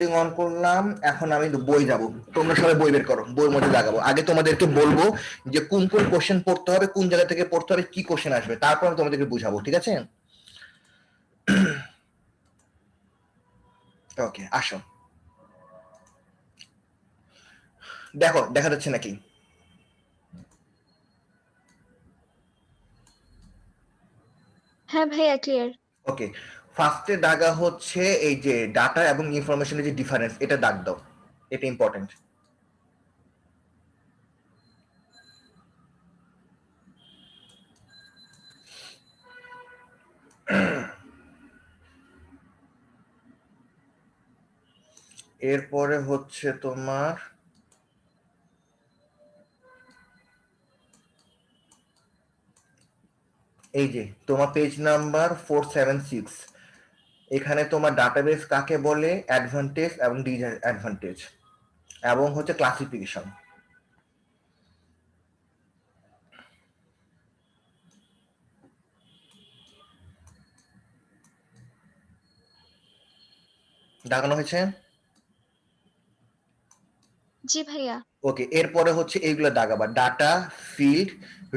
On করলাম। এখন আমি বই যাব, তোমরা সবাই বই বের করো, বইয়ের মধ্যে লাগাবো। আগে তোমাদেরকে বলবো যে কোন কোন কোশ্চেন পড়তে হবে, কোন জায়গা থেকে পড়তে হবে, কি কোশ্চেন আসবে, তারপর আমি তোমাদেরকে বুঝাবো, ঠিক আছে? ওকে, আসো। দেখো, দেখা যাচ্ছে নাকি? হ্যাঁ ভাইয়া, ক্লিয়ার। ওকে, ফার্স্টে দাগা হচ্ছে এই যে ডাটা এবং ইনফরমেশনের যে ডিফারেন্স, এটা দাগ দাও, এটা ইম্পর্টেন্ট। এরপরে হচ্ছে তোমার এই যে তোমার পেজ নাম্বার 476, এখানে তোমার ডাটাবেস কাকে বলে, অ্যাডভান্টেজ এবং ডিসঅ্যাডভান্টেজ, এবং হচ্ছে ক্লাসিফিকেশন। দেখানো হয়েছে? জি ভাইয়া। ওকে, এরপরে হচ্ছে এইগুলো দাগাবা, data, field,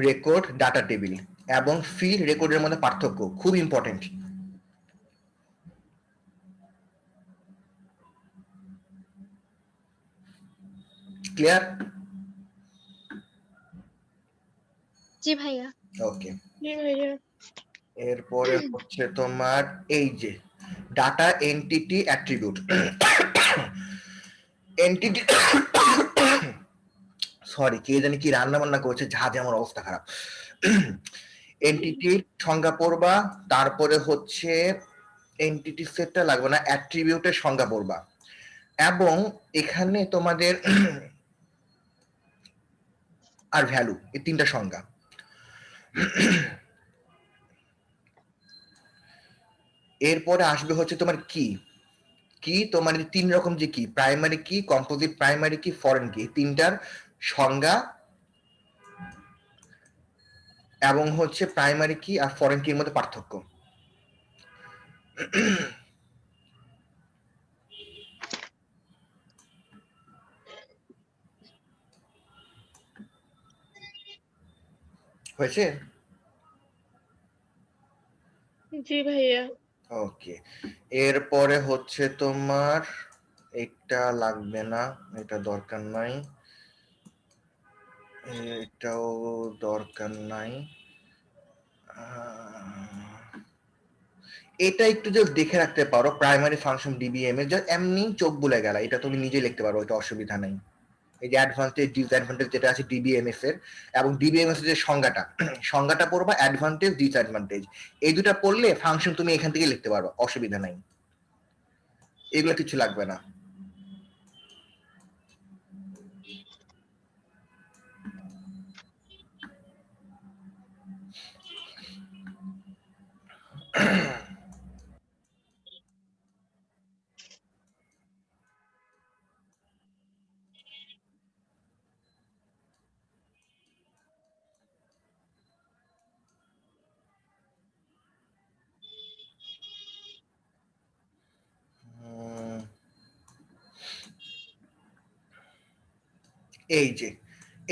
record, data table এবং ফিল্ড রেকর্ডের মধ্যে পার্থক্য খুব ইম্পর্টেন্ট। ক্লিয়ার? জি ভাইয়া। ওকে, জি ভাইয়া। এরপরে হচ্ছে তোমার এই যে data entity attribute. Entity, sorry, কে জানি কি রান্না বান্না করছে, ঝাঁঝে আমার অবস্থা খারাপ। এন্টিটির সংজ্ঞা পড়বা, তারপরে হচ্ছে এন্টিটি সেটটা লাগবে না, অ্যাট্রিবিউটের সংজ্ঞা পড়বা, এবং এখানে তোমাদের আর ভ্যালু, এই তিনটা সংজ্ঞা। এরপরে আসবে হচ্ছে তোমার কি, কি তোমার তিন রকম যে কি, প্রাইমারি কি, কম্পোজিট প্রাইমারি কি, ফরেন কি, তিনটার সংজ্ঞা, এবং হচ্ছে প্রাইমারি কি আর ফরেন কির মধ্যে পার্থক্য। হয়েছে? জি ভাইয়া। ওকে, এরপরে হচ্ছে তোমার এটা লাগবে না, এটা দরকার নাই, এটাও দরকার নাই। এটা একটু যদি দেখে রাখতে পারো, প্রাইমারি ফাংশন ডিবিএম এর, জাস্ট এমনি চোখ বুলে গেলা, এটা তুমি নিজে লিখতে পারো, এটা অসুবিধা নাই। এই যে অ্যাডভান্টেজ ডিসঅ্যাডভান্টেজ যেটা আছে ডিবিএমএস এর, এবং ডিবিএমএস এর যে সংজ্ঞাটা, সংজ্ঞাটা পড়বা, অ্যাডভান্টেজ ডিসঅ্যাডভান্টেজ, এই দুটা পড়লে ফাংশন তুমি এখান থেকে লিখতে পারো, অসুবিধা নাই, এগুলো কিছু লাগবে না। এই যে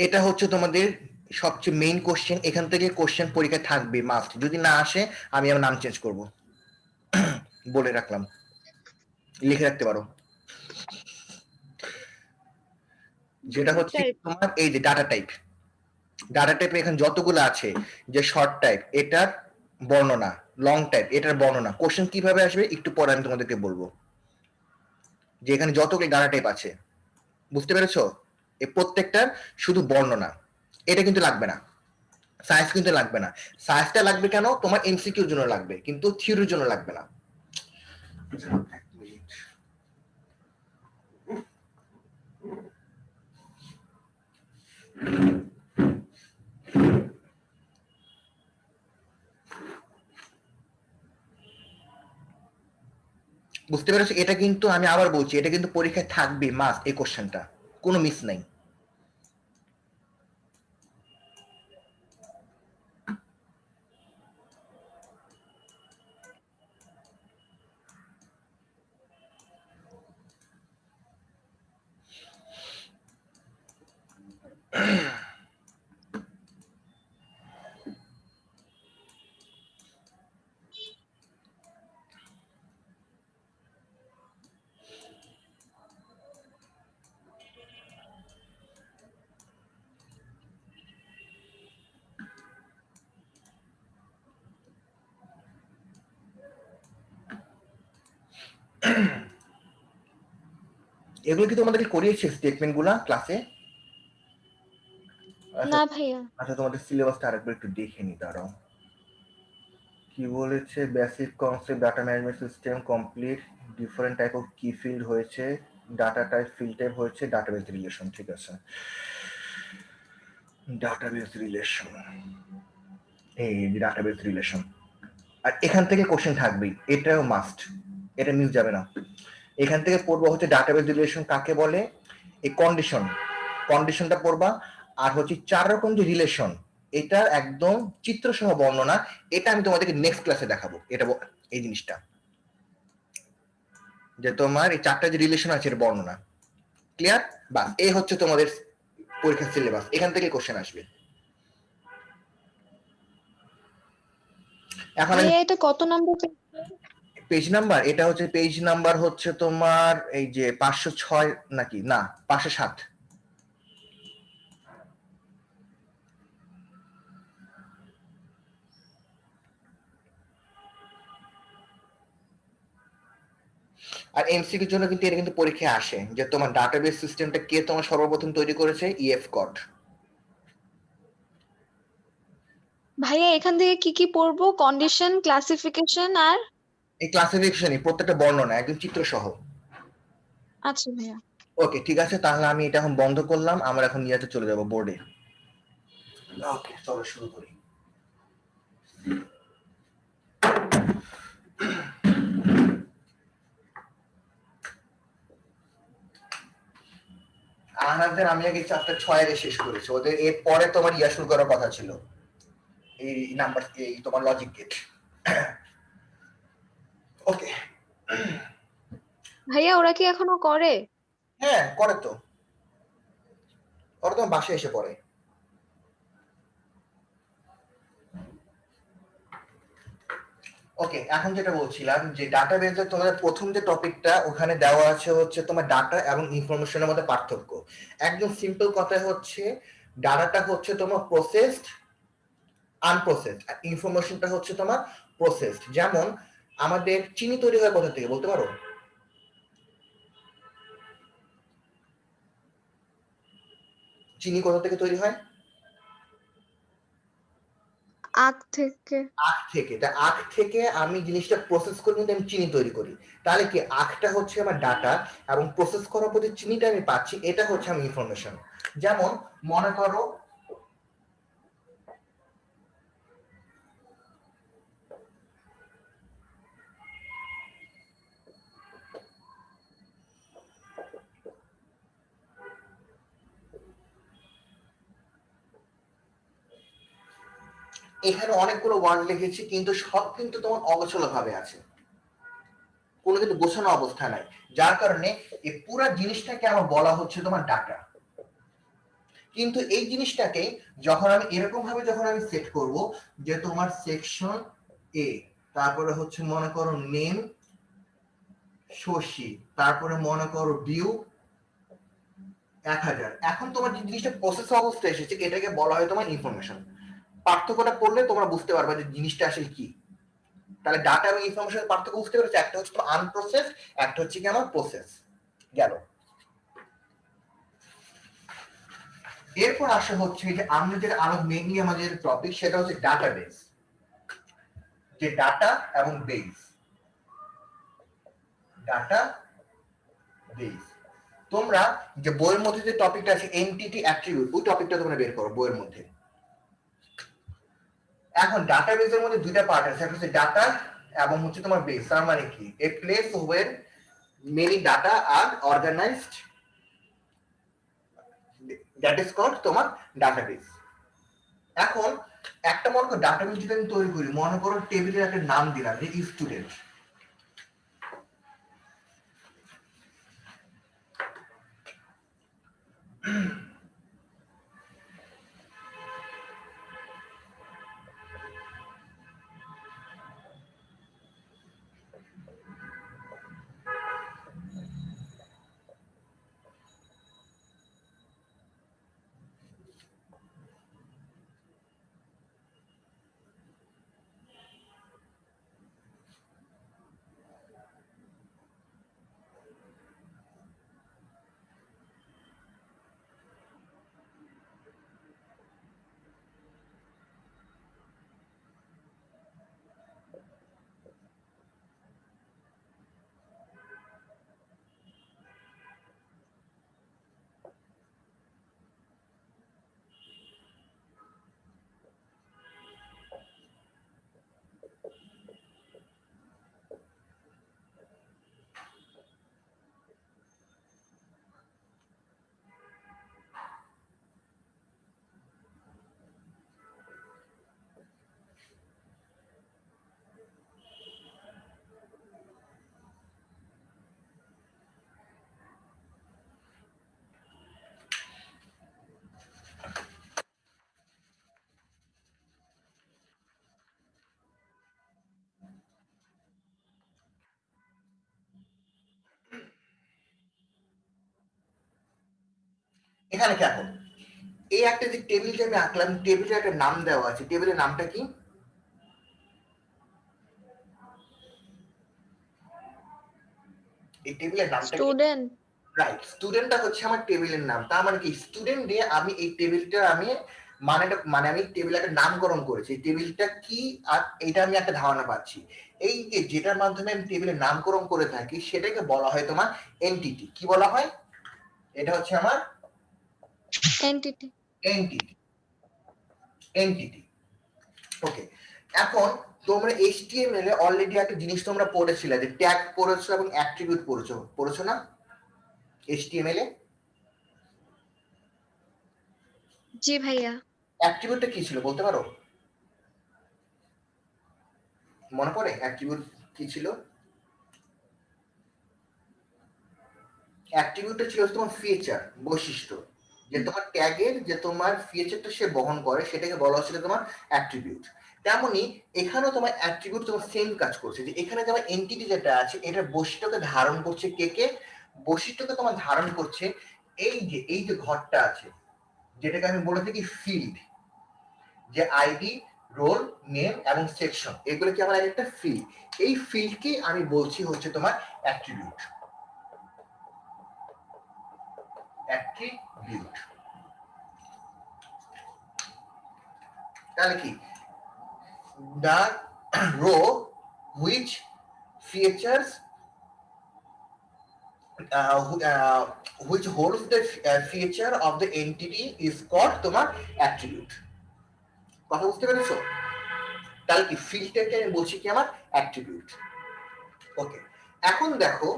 এটা হচ্ছে তোমাদের সবচেয়ে মেইন কোশ্চেন, এখান থেকে কোশ্চেন পরীক্ষায় থাকবে মাস্ট, যদি না আসে আমি আমার নাম চেঞ্জ করব, বলে রাখলাম, লিখে রাখতে পারো। যেটা হচ্ছে তোমার এই যে ডাটা টাইপ, ডাটা টাইপ এখানে যতগুলো আছে, যে শর্ট টাইপ এটার বর্ণনা, লং টাইপ এটার বর্ণনা, কোশ্চেন কিভাবে আসবে একটু পরে আমি তোমাদেরকে বলবো, যে এখানে যতগুলো ডাটা টাইপ আছে, বুঝতে পেরেছো? এই প্রত্যেকটার শুধু বর্ণনা, এটা কিন্তু লাগবে না, সায়েন্স কিন্তু লাগবে না। সায়েন্সটা লাগবে কেন, তোমার এমসিকিউর জন্য লাগবে, কিন্তু থিওরির জন্য লাগবে না। বুঝতে পেরেছো? এটা কিন্তু আমি আবার বলছি, এটা কিন্তু পরীক্ষায় থাকবে মাস্ট, এই কোশ্চেনটা কোনো মিস নাই। এগুলো কি তোমাদেরকে করিয়েছে স্টেটমেন্ট গুলা ক্লাসে? না ভাইয়া। আচ্ছা তোমাদের সিলেবাসটা আরেকবার একটু দেখে নি, দাঁড়াও। কি বলেছে? Basic concept data management system complete, different type of কি ফিল্ড হয়েছে, ডাটা টাইপ ফিল্ড টাইপ হয়েছে, ডাটাবেস রিলেশন। ঠিক আছে, ডাটাবেস রিলেশন, এই ডাটাবেস রিলেশন। আর এখান থেকে কোশ্চেন থাকবেই, এটাও মাস্ট, এটা মিস যাবে না। এখান থেকে পড়বো হচ্ছে ডাটাবেস রিলেশন কাকে বলে, এই কন্ডিশন, কন্ডিশনটা পড়বা। আর হচ্ছে 4 রকম যে রিলেশন, এটার একদম চিত্র সহ বর্ণনা, এটা আমি তোমাদেরকে নেক্সট ক্লাসে দেখাবো। এটা এই জিনিসটা যে তোমার এই 4টা যে রিলেশন আছে এর বর্ণনা। ক্লিয়ার? বাস, এই হচ্ছে তোমাদের পরীক্ষার সিলেবাস, এখান থেকে কোশ্চেন আসবে। এখন ভাইয়া এটা কত নাম্বার? পেজ নাম্বার, এটা হচ্ছে পেজ নাম্বার হচ্ছে তোমার এই যে 506 নাকি না 507। আর এমসিকিউর জন্য কিন্তু এটা কিন্তু পরীক্ষায় আসে যে তোমার ডাটাবেস সিস্টেমটা কে তোমার সর্বপ্রথম তৈরি করেছে, ইএফ কড। ভাইয়া এখান থেকে কি কি পড়বো? কন্ডিশন, ক্লাসিফিকেশন আর এই ক্লাসিফিকেশনই প্রত্যেকটা বর্ণনা একদম চিত্র সহ। আচ্ছা ভাইয়া। ওকে ঠিক আছে, তাহলে আমি এটা এখন বন্ধ করলাম, আমরা এখন ইয়াতে চলে যাব বোর্ডে। ওকে চলো শুরু করি। আনাদের আমি আগে চ্যাপ্টার 6 এর শেষ করেছি, ওদের এর পরে তোমার ইয়া শুরু করার কথা ছিল, এই নাম্বার, এই তোমার লজিক গেট। ওকে। ভাইয়া ওরা কি এখনো করে? হ্যাঁ করে তো, ওরা তোমার বাসায় এসে পড়ে। ওকে, এখন যেটা বলছিলাম যে ডাটাবেজে তোমাদের প্রথম যে টপিকটা ওখানে দেওয়া আছে হচ্ছে তোমার ডাটা এবং ইনফরমেশনের মধ্যে পার্থক্য। একদম সিম্পল কথা হচ্ছে ডাটাটা হচ্ছে তোমার প্রসেসড, আনপ্রসেসড, আর ইনফরমেশনটা হচ্ছে তোমার প্রসেসড। যেমন আমাদের চিনি তৈরি হয় কোথা থেকে বলতে পারো? চিনি কোথা থেকে তৈরি হয়? আখ থেকে। আখ থেকে। তা আখ থেকে আমি জিনিসটা প্রসেস করে কিন্তু আমি চিনি তৈরি করি। তাহলে কি আখটা হচ্ছে আমার ডাটা, এবং প্রসেস করার পর যে চিনিটা আমি পাচ্ছি এটা হচ্ছে আমার ইনফরমেশন। যেমন মনে করো এখানে অনেকগুলো ওয়ার্ড লিখেছি কিন্তু সব কিন্তু তোমার অগোছালো ভাবে আছে, কোনো কিন্তু গোছানো অবস্থা নাই, যার কারণে এই পুরা জিনিসটাকে আমার বলা হচ্ছে তোমার ডাটা। কিন্তু এই জিনিসটাকে যখন আমি এরকম ভাবে যখন আমি সেট করব যে তোমার সেকশন এ, তারপরে হচ্ছে মনে করো নেম শশী, তারপরে মনে করো ডিউ 1000, এখন তোমার যে জিনিসটা প্রসেস অবস্থায় এসেছে এটাকে বলা হয় তোমার ইনফরমেশন। পার্থক্যটা পড়লে তোমরা বুঝতে পারবে যে জিনিসটা আসলে কি। তাহলে ডাটা এবং ইনফরমেশনের পার্থক্য বুঝতে পেরেছো? একটা হচ্ছে তোমার আনপ্রসেস, একটা হচ্ছে কি আমার প্রসেস। গেল। এরপর আসা হচ্ছে যে আমরা যেটা আরো মেইনলি আমাদের টপিক সেটা হচ্ছে ডাটাবেস, যে ডাটা এবং বেস, ডাটা বেস। তোমরা যে বইয়ের মধ্যে যে টপিকটা আছে এনটিটি অ্যাট্রিবিউট, ওই টপিকটা তোমরা বের করো বইয়ের মধ্যে। এখন ডাটাবেসের মধ্যে দুইটা পার্ট আছে, একটা হচ্ছে ডাটা এবং হচ্ছে তোমার বেস। তার মানে কি? A place where many data are organized, that is called তোমার ডাটাবেস। এখন একটা মনে করো ডাটাবেস যদি আমি তৈরি করি, মনে করো টেবিলের একটা নাম দিলাম যে স্টুডেন্ট। এখানে দেখো এই একটা যে টেবিল যে আমি আঁকলাম, টেবিলের একটা নাম দেওয়া আছে, টেবিলের নামটা কি? এই টেবিলের নামটা কি? স্টুডেন্ট। রাইট, স্টুডেন্টটা হচ্ছে আমার টেবিলের নাম। তার মানে কি স্টুডেন্ট দিয়ে আমি এই টেবিলটা আমি মানে আমি টেবিলে একটা নামকরণ করেছি। এই টেবিলটা কি আর এটা আমি একটা ধারণা পাচ্ছি। এই যে যেটার মাধ্যমে আমি টেবিলের নামকরণ করে থাকি সেটাকে বলা হয় তোমার এনটিটি। কি বলা হয়? এটা হচ্ছে আমার এন্টিটি। এনটিটি। এনটিটি। ওকে, এখন তোমরা এইচটিএমএল এ অলরেডি একটা জিনিস তোমরা পড়েছিলে যে ট্যাগ পড়েছো এবং অ্যাট্রিবিউট পড়েছো না এইচটিএমএল এ? জি ভাইয়া। অ্যাট্রিবিউটটা কি ছিল বলতে পারো? মনে পড়ে অ্যাট্রিবিউট কি ছিল? অ্যাট্রিবিউটটা ছিল তোমার ফিচার, বৈশিষ্ট্য, যে তোমার ট্যাগের যে তোমার ফিচারটা সে বহন করে সেটাকে বলা হচ্ছে তোমার অ্যাট্রিবিউট। তেমনি এখানেও তোমার অ্যাট্রিবিউট তোমার সেম কাজ করছে, যে এখানে তোমার এন্টিটি যেটা আছে এটার বৈশিষ্ট্যকে ধারণ করছে কে? বৈশিষ্ট্যকে তোমার ধারণ করছে এই যে ঘরটা আছে, যেটাকে আমি বলে থাকি ফিল্ড, যে আইডি, রোল, নেম এবং সেকশন, এগুলো কি আমার একটা ফিল্ড। এই ফিল্ডকে আমি বলছি হচ্ছে তোমার অ্যাট্রিবিউট। অ্যাট্রিবিউট তাহলে কি? the row which features which holds the feature of the entity is called তোমার attribute। কথা বুঝতে পেরেছো? তাহলে কি ফিল্ডটাকে আমি বলছি কি আমার অ্যাট্রিবিউট। ওকে, এখন দেখো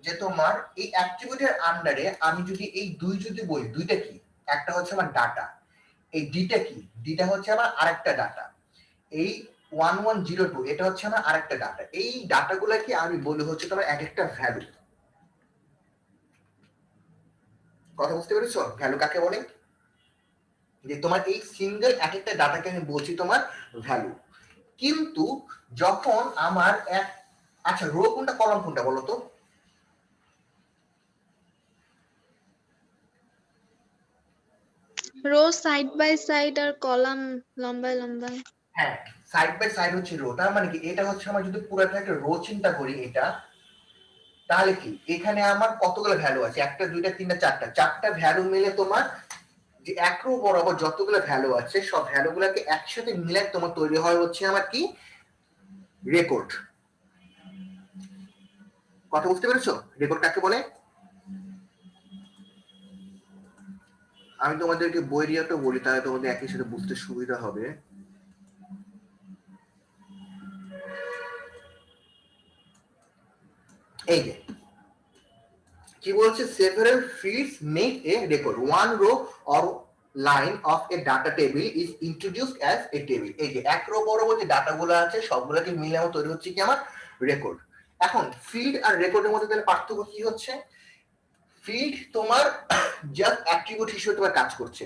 যে তোমার এই অ্যাট্রিবিউটের আন্ডারে আমি যদি এই যদি বলি, দুইটা কি? একটা হচ্ছে আমার ডাটা, এই ডিটা কি? ডিটা হচ্ছে আমার আরেকটা ডাটা। এই 1102 এটা হচ্ছে আমার আরেকটা ডাটা। এই ডাটাগুলোকে আমি বলি হচ্ছে তোমার এক একটা ভ্যালু। কথা বুঝতে পেরেছো? ভ্যালু কাকে বলে? যে তোমার এই সিঙ্গেল এক একটা ডাটাকে আমি বলছি তোমার ভ্যালু। কিন্তু যখন আমার আচ্ছা, রো কোনটা কলাম কোনটা বলো তো? রো সাইড বাই সাইড আর কলাম লম্বায় লম্বায়। হ্যাঁ, সাইড বাই সাইড হচ্ছে রো। তার মানে কি এটা হচ্ছে আমার যদি পুরোটা একটা রো চিন্তা করি এটা, তাহলে কি এখানে আমার কতগুলো ভ্যালু আছে? একটা, দুইটা, তিনটা, চারটা ভ্যালু মিলে তোমার যে এক রো বরাবর যতগুলো ভ্যালু আছে সব ভ্যালুগুলোকে একসাথে মিলে তোমার তৈরি হয় হচ্ছে আমার কি রেকর্ড। কথা বুঝতে পেরেছো? রেকর্ড কাকে বলে? আমি তোমাদেরকে বই রিয়াটা বলি, তাহলে তোমাদের একই সাথে বুঝতে সুবিধা হবে। এই যে কি বলছে, several fields make a record, one row or line of a data table is introduced as a table। এই যে এক রো বরাবর যে ডাটাগুলো আছে সবগুলোকে মিলে আমার তৈরি হচ্ছে কি আমার রেকর্ড। এখন ফিল্ড আর রেকর্ডের মধ্যে তাহলে পার্থক্য কি হচ্ছে? ফিল্ড তোমার জাস্ট অ্যাট্রিবিউট হিসেবে তোমার কাজ করছে,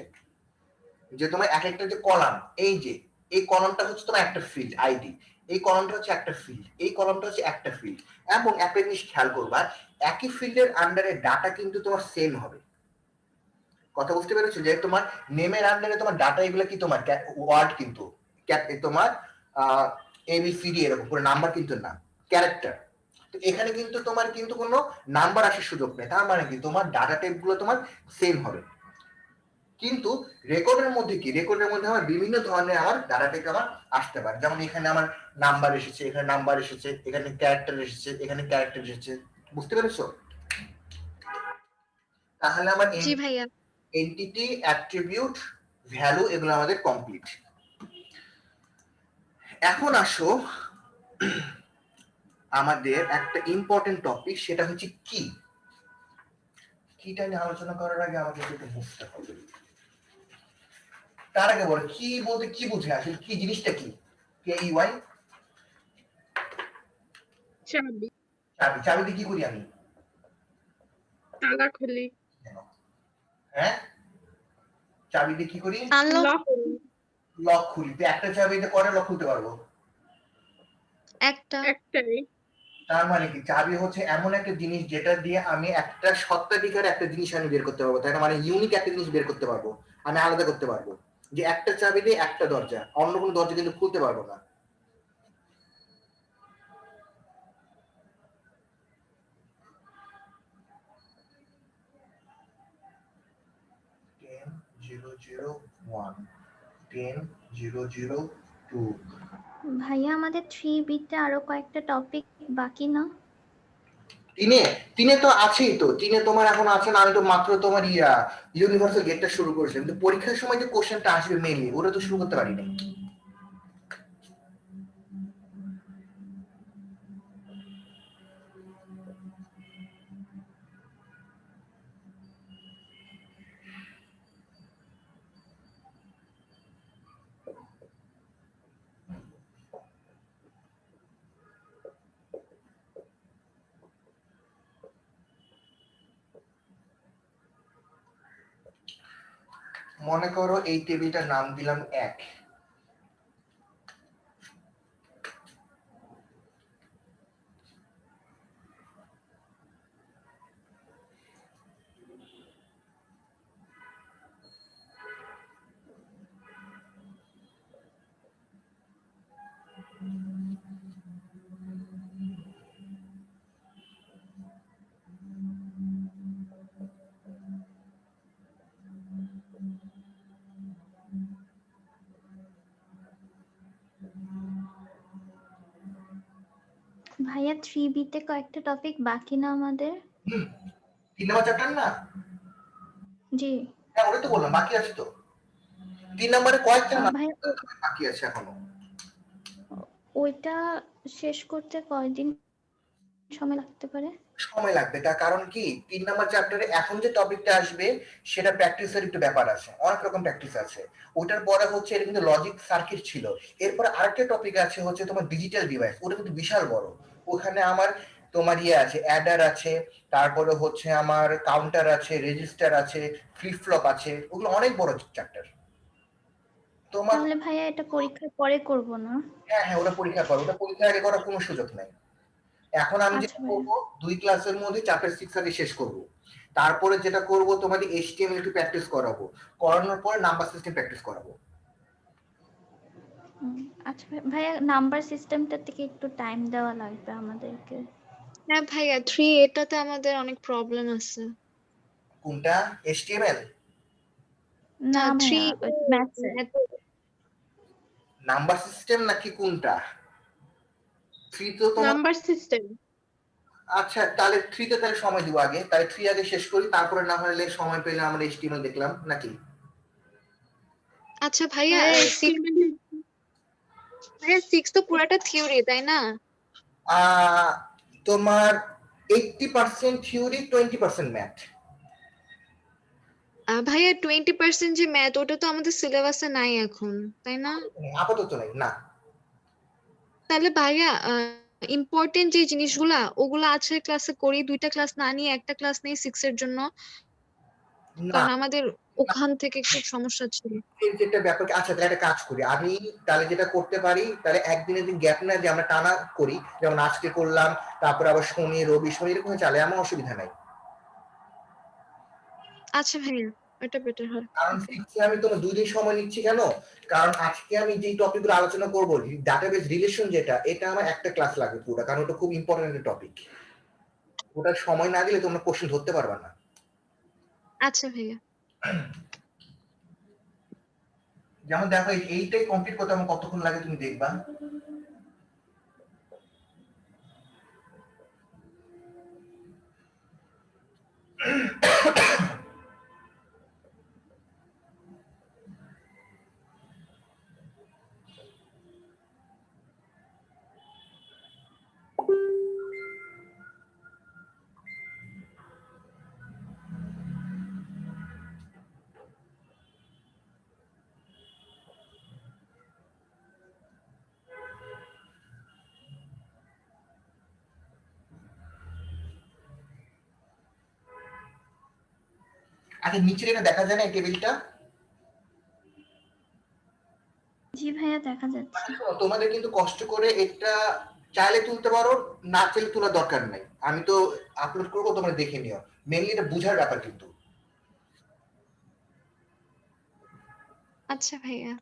যে তোমার এক একটা যে কলাম, এই যে এই কলামটা হচ্ছে তোমার একটা ফিল্ড আইডি, এই কলামটা হচ্ছে একটা ফিল্ড, এই কলামটা হচ্ছে একটা ফিল্ড। এবং একটা জিনিস খেয়াল করবা, একই ফিল্ডের আন্ডারে ডাটা কিন্তু তোমার সেম হবে। কথা বুঝতে পেরেছো? যে তোমার নেমের আন্ডারে তোমার ডাটা এগুলো কি তোমার ওয়ার্ড কিন্তু তোমার এবিসিডি এরকম পুরো নাম্বার কিন্তু না, ক্যারেক্টার। তো এখানে কিন্তু তোমার কিন্তু কোনো নাম্বার আসার সুযোগ নেই। তার মানে কি তোমার ডাটা টাইপ গুলো তোমার সেম হবে। কিন্তু রেকর্ডের মধ্যে কি, রেকর্ডের মধ্যে আমার বিভিন্ন ধরনের আমার ডাটা টাইপ আমার আসতে পারে। যেমন এখানে আমার নাম্বার এসেছে, এখানে নাম্বার এসেছে, এখানে ক্যারেক্টার এসেছে, এখানে ক্যারেক্টার এসেছে। বুঝতে পেরেছো? তাহলে আমার জি ভাইয়া। এন্টিটি, অ্যাট্রিবিউট, ভ্যালু এগুলো আমাদের কমপ্লিট। এখন আসো আমাদের একটা ইম্পর্টেন্ট টপিক, সেটা হচ্ছে কি। কিটা নিয়ে আলোচনা করার আগে আমাদের একটু বুঝতে হবে। তার আগে বলো কি বলতে কি বুঝে, আসলে কি জিনিসটা কি? কে ই ওয়াই? চাবি। চাবি। চাবিতে কি করি আমি? তালা খুলি। হ্যাঁ, চাবিতে কি করি? আনলক। লক। লক খুলি। তো একটা চাবিতে কয়টা লক খুলতে পারবো? একটা। একটাই। তার মানে কি চাবি হচ্ছে এমন একটা জিনিস যেটা দিয়ে আমি একটা সত্ত্বাধিকার একটা জিনিস আমি বের করতে পারবো, তাই না? মানে ইউনিক একটা জিনিস বের করতে পারবো, আমি আলাদা করতে পারবো, যে একটা চাবি দিয়ে একটা দরজা, অন্য কোনো দরজা কিন্তু খুলতে পারবো না। Ten zero zero one, 10 0 0 2। ভাইয়া আমাদের 3B-তে আরো কয়েকটা টপিক বাকি না? তিনে তিনে তো আছেই, তো তিনে তোমার এখন আছে না? আমি তো মাত্র তোমার ইউনিভার্সাল গেটটা শুরু করেছিলাম, কিন্তু পরীক্ষার সময় যে কোশ্চেনটা আসবে মেইনলি ওটা তো শুরু করতে পারিনি। মনে করো এই টেবিলটার নাম দিলাম 1। ভাইয়া 3B-তে কয়েকটা টপিক বাকি না আমাদের? 3 নাম্বার চ্যাপ্টার না? জি হ্যাঁ ওটাই তো বললাম বাকি আছে তো। 3 নাম্বারে কয়েকটা ভাইয়া বাকি আছে এখনো। ওইটা শেষ করতে কয়দিন সময় লাগতে পারে? সময় লাগবে, তার কারণ কি 3 নাম্বার চ্যাপ্টারে এখন যে টপিকটা আসবে সেটা প্র্যাকটিসের একটু ব্যাপার আছে, অনেক রকম প্র্যাকটিস আছে। ওটার পরে হচ্ছে এটা কিন্তু লজিক সার্কিট ছিল। এরপর আরেকটা টপিক আছে হচ্ছে তোমার ডিজিটাল ডিভাইস, ওটা কিন্তু বিশাল বড়। ওখানে আমার তোমার আছে, অ্যাডার আছে, তারপরে হচ্ছে আমার কাউন্টার আছে, রেজিস্টার আছে, ফ্লিপ ফ্লপ আছে, ওগুলো অনেক বড় চ্যাপ্টার তোমার। তাহলে ভাইয়া এটা পরীক্ষার পরে করব না? হ্যাঁ হ্যাঁ, ওটা পরীক্ষা করো, ওটা পরীক্ষা আগে করার কোনো সুযোগ নাই। এখন আমি আচ্ছা যেটা ভাইয়া। করবো 2 ক্লাসের মধ্যে চ্যাপ্টার 6 আগে শেষ করব। তারপরে যেটা করব তোমাদের এইচটিএমএল একটু প্র্যাকটিস করাবো, করানোর পরে নাম্বার সিস্টেম প্র্যাকটিস করাবো। আচ্ছা ভাইয়া, নাম্বার সিস্টেমটার থেকে একটু টাইম দেওয়া লাগবে আমাদেরকে। হ্যাঁ ভাইয়া 3 এটাতে আমাদের অনেক প্রবলেম আছে। কোনটা? এইচটিএমএল না না 3 ভাইয়া, ম্যাথসে। নাম্বার সিস্টেম নাকি কোনটা? 3 তো তোমার। Number system. আচ্ছা তাহলে 3 তে তাহলে সময় দিব আগে, তাহলে 3 আগে শেষ করি, তারপরে না হলে সময় পেলে আমরা এইচটিএমএল দেখলাম নাকি। আচ্ছা ভাইয়া ভাইয়া 6, ভাইয়া 6 তো পুরাটা থিওরি তাই না? তোমার 80% থিওরি, 20% ম্যাথ। ভাইয়া 20% যে ম্যাথ ওটা তো আমাদের সিলেবাসে নাই এখন তাই না? আপাতত নাই না। তাহলে ভাইয়া ইম্পর্টেন্ট যে জিনিসগুলা ওগুলা আছে ক্লাসে করি, 2টা ক্লাস না নিয়ে একটা ক্লাস নেই 6 এর জন্য, না কারণ আমাদের ওখান থেকে খুব সমস্যা ছিল। এর যেটা ব্যাপার, আচ্ছা তাহলে একটা কাজ করি আমি, তাহলে যেটা করতে পারি তাহলে একদিনের দিন গ্যাপ না দিয়ে আমরা টানা করি, যেমন আজকে করলাম, তারপর আবার শনি রবি শনি এরকম চালে, আমার অসুবিধা নাই। আচ্ছা ভাইয়া এটা বেটার হয়। কারণ Okay. শিখতে আমি তোমার 2 দিন সময় নিচ্ছি কেন, কারণ আজকে আমি যে টপিকগুলো আলোচনা করবো, ডাটাবেস রিলেশন যেটা, এটা আমার একটা ক্লাস লাগবে পুরো, কারণ ওটা খুব ইম্পর্টেন্ট টপিক। ওটা সময় না দিলে তোমরা কোশ্চেন ধরতে পারবে না। আচ্ছা ভাইয়া। যেমন দেখো এইটাই কমপ্লিট করতে আমার কতক্ষণ লাগে তুমি দেখবা। আচ্ছা নিচের এটা দেখা যায় না এই টেবিলটা? জি ভাইয়া দেখা যাচ্ছে। শোনো, তোমাদের কিন্তু কষ্ট করে এটা চাইলে তুলতে পারো, না চাইলে তোলার দরকার নাই, আমি তো আপলোড করবো, তোমরা দেখে নিও। মেনলি এটা বুঝার ব্যাপার কিন্তু। আচ্ছা ভাইয়া।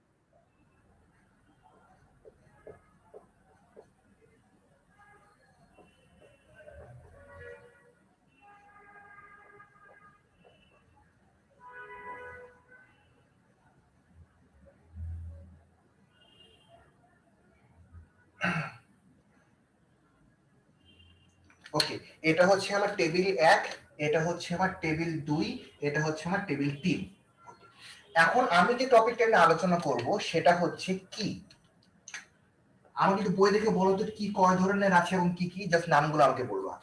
ওকে, এটা হচ্ছে আমার টেবিল 1, এটা হচ্ছে আমার টেবিল 2, এটা হচ্ছে আমার টেবিল 3। এখন আমি যে টপিকটা নিয়ে আলোচনা করব সেটা হচ্ছে কি, আমাকে একটু বই দেখে বলো তো কি কয় ধরনের আছে এবং কি কি, জাস্ট নামগুলো আমাকে বলবা।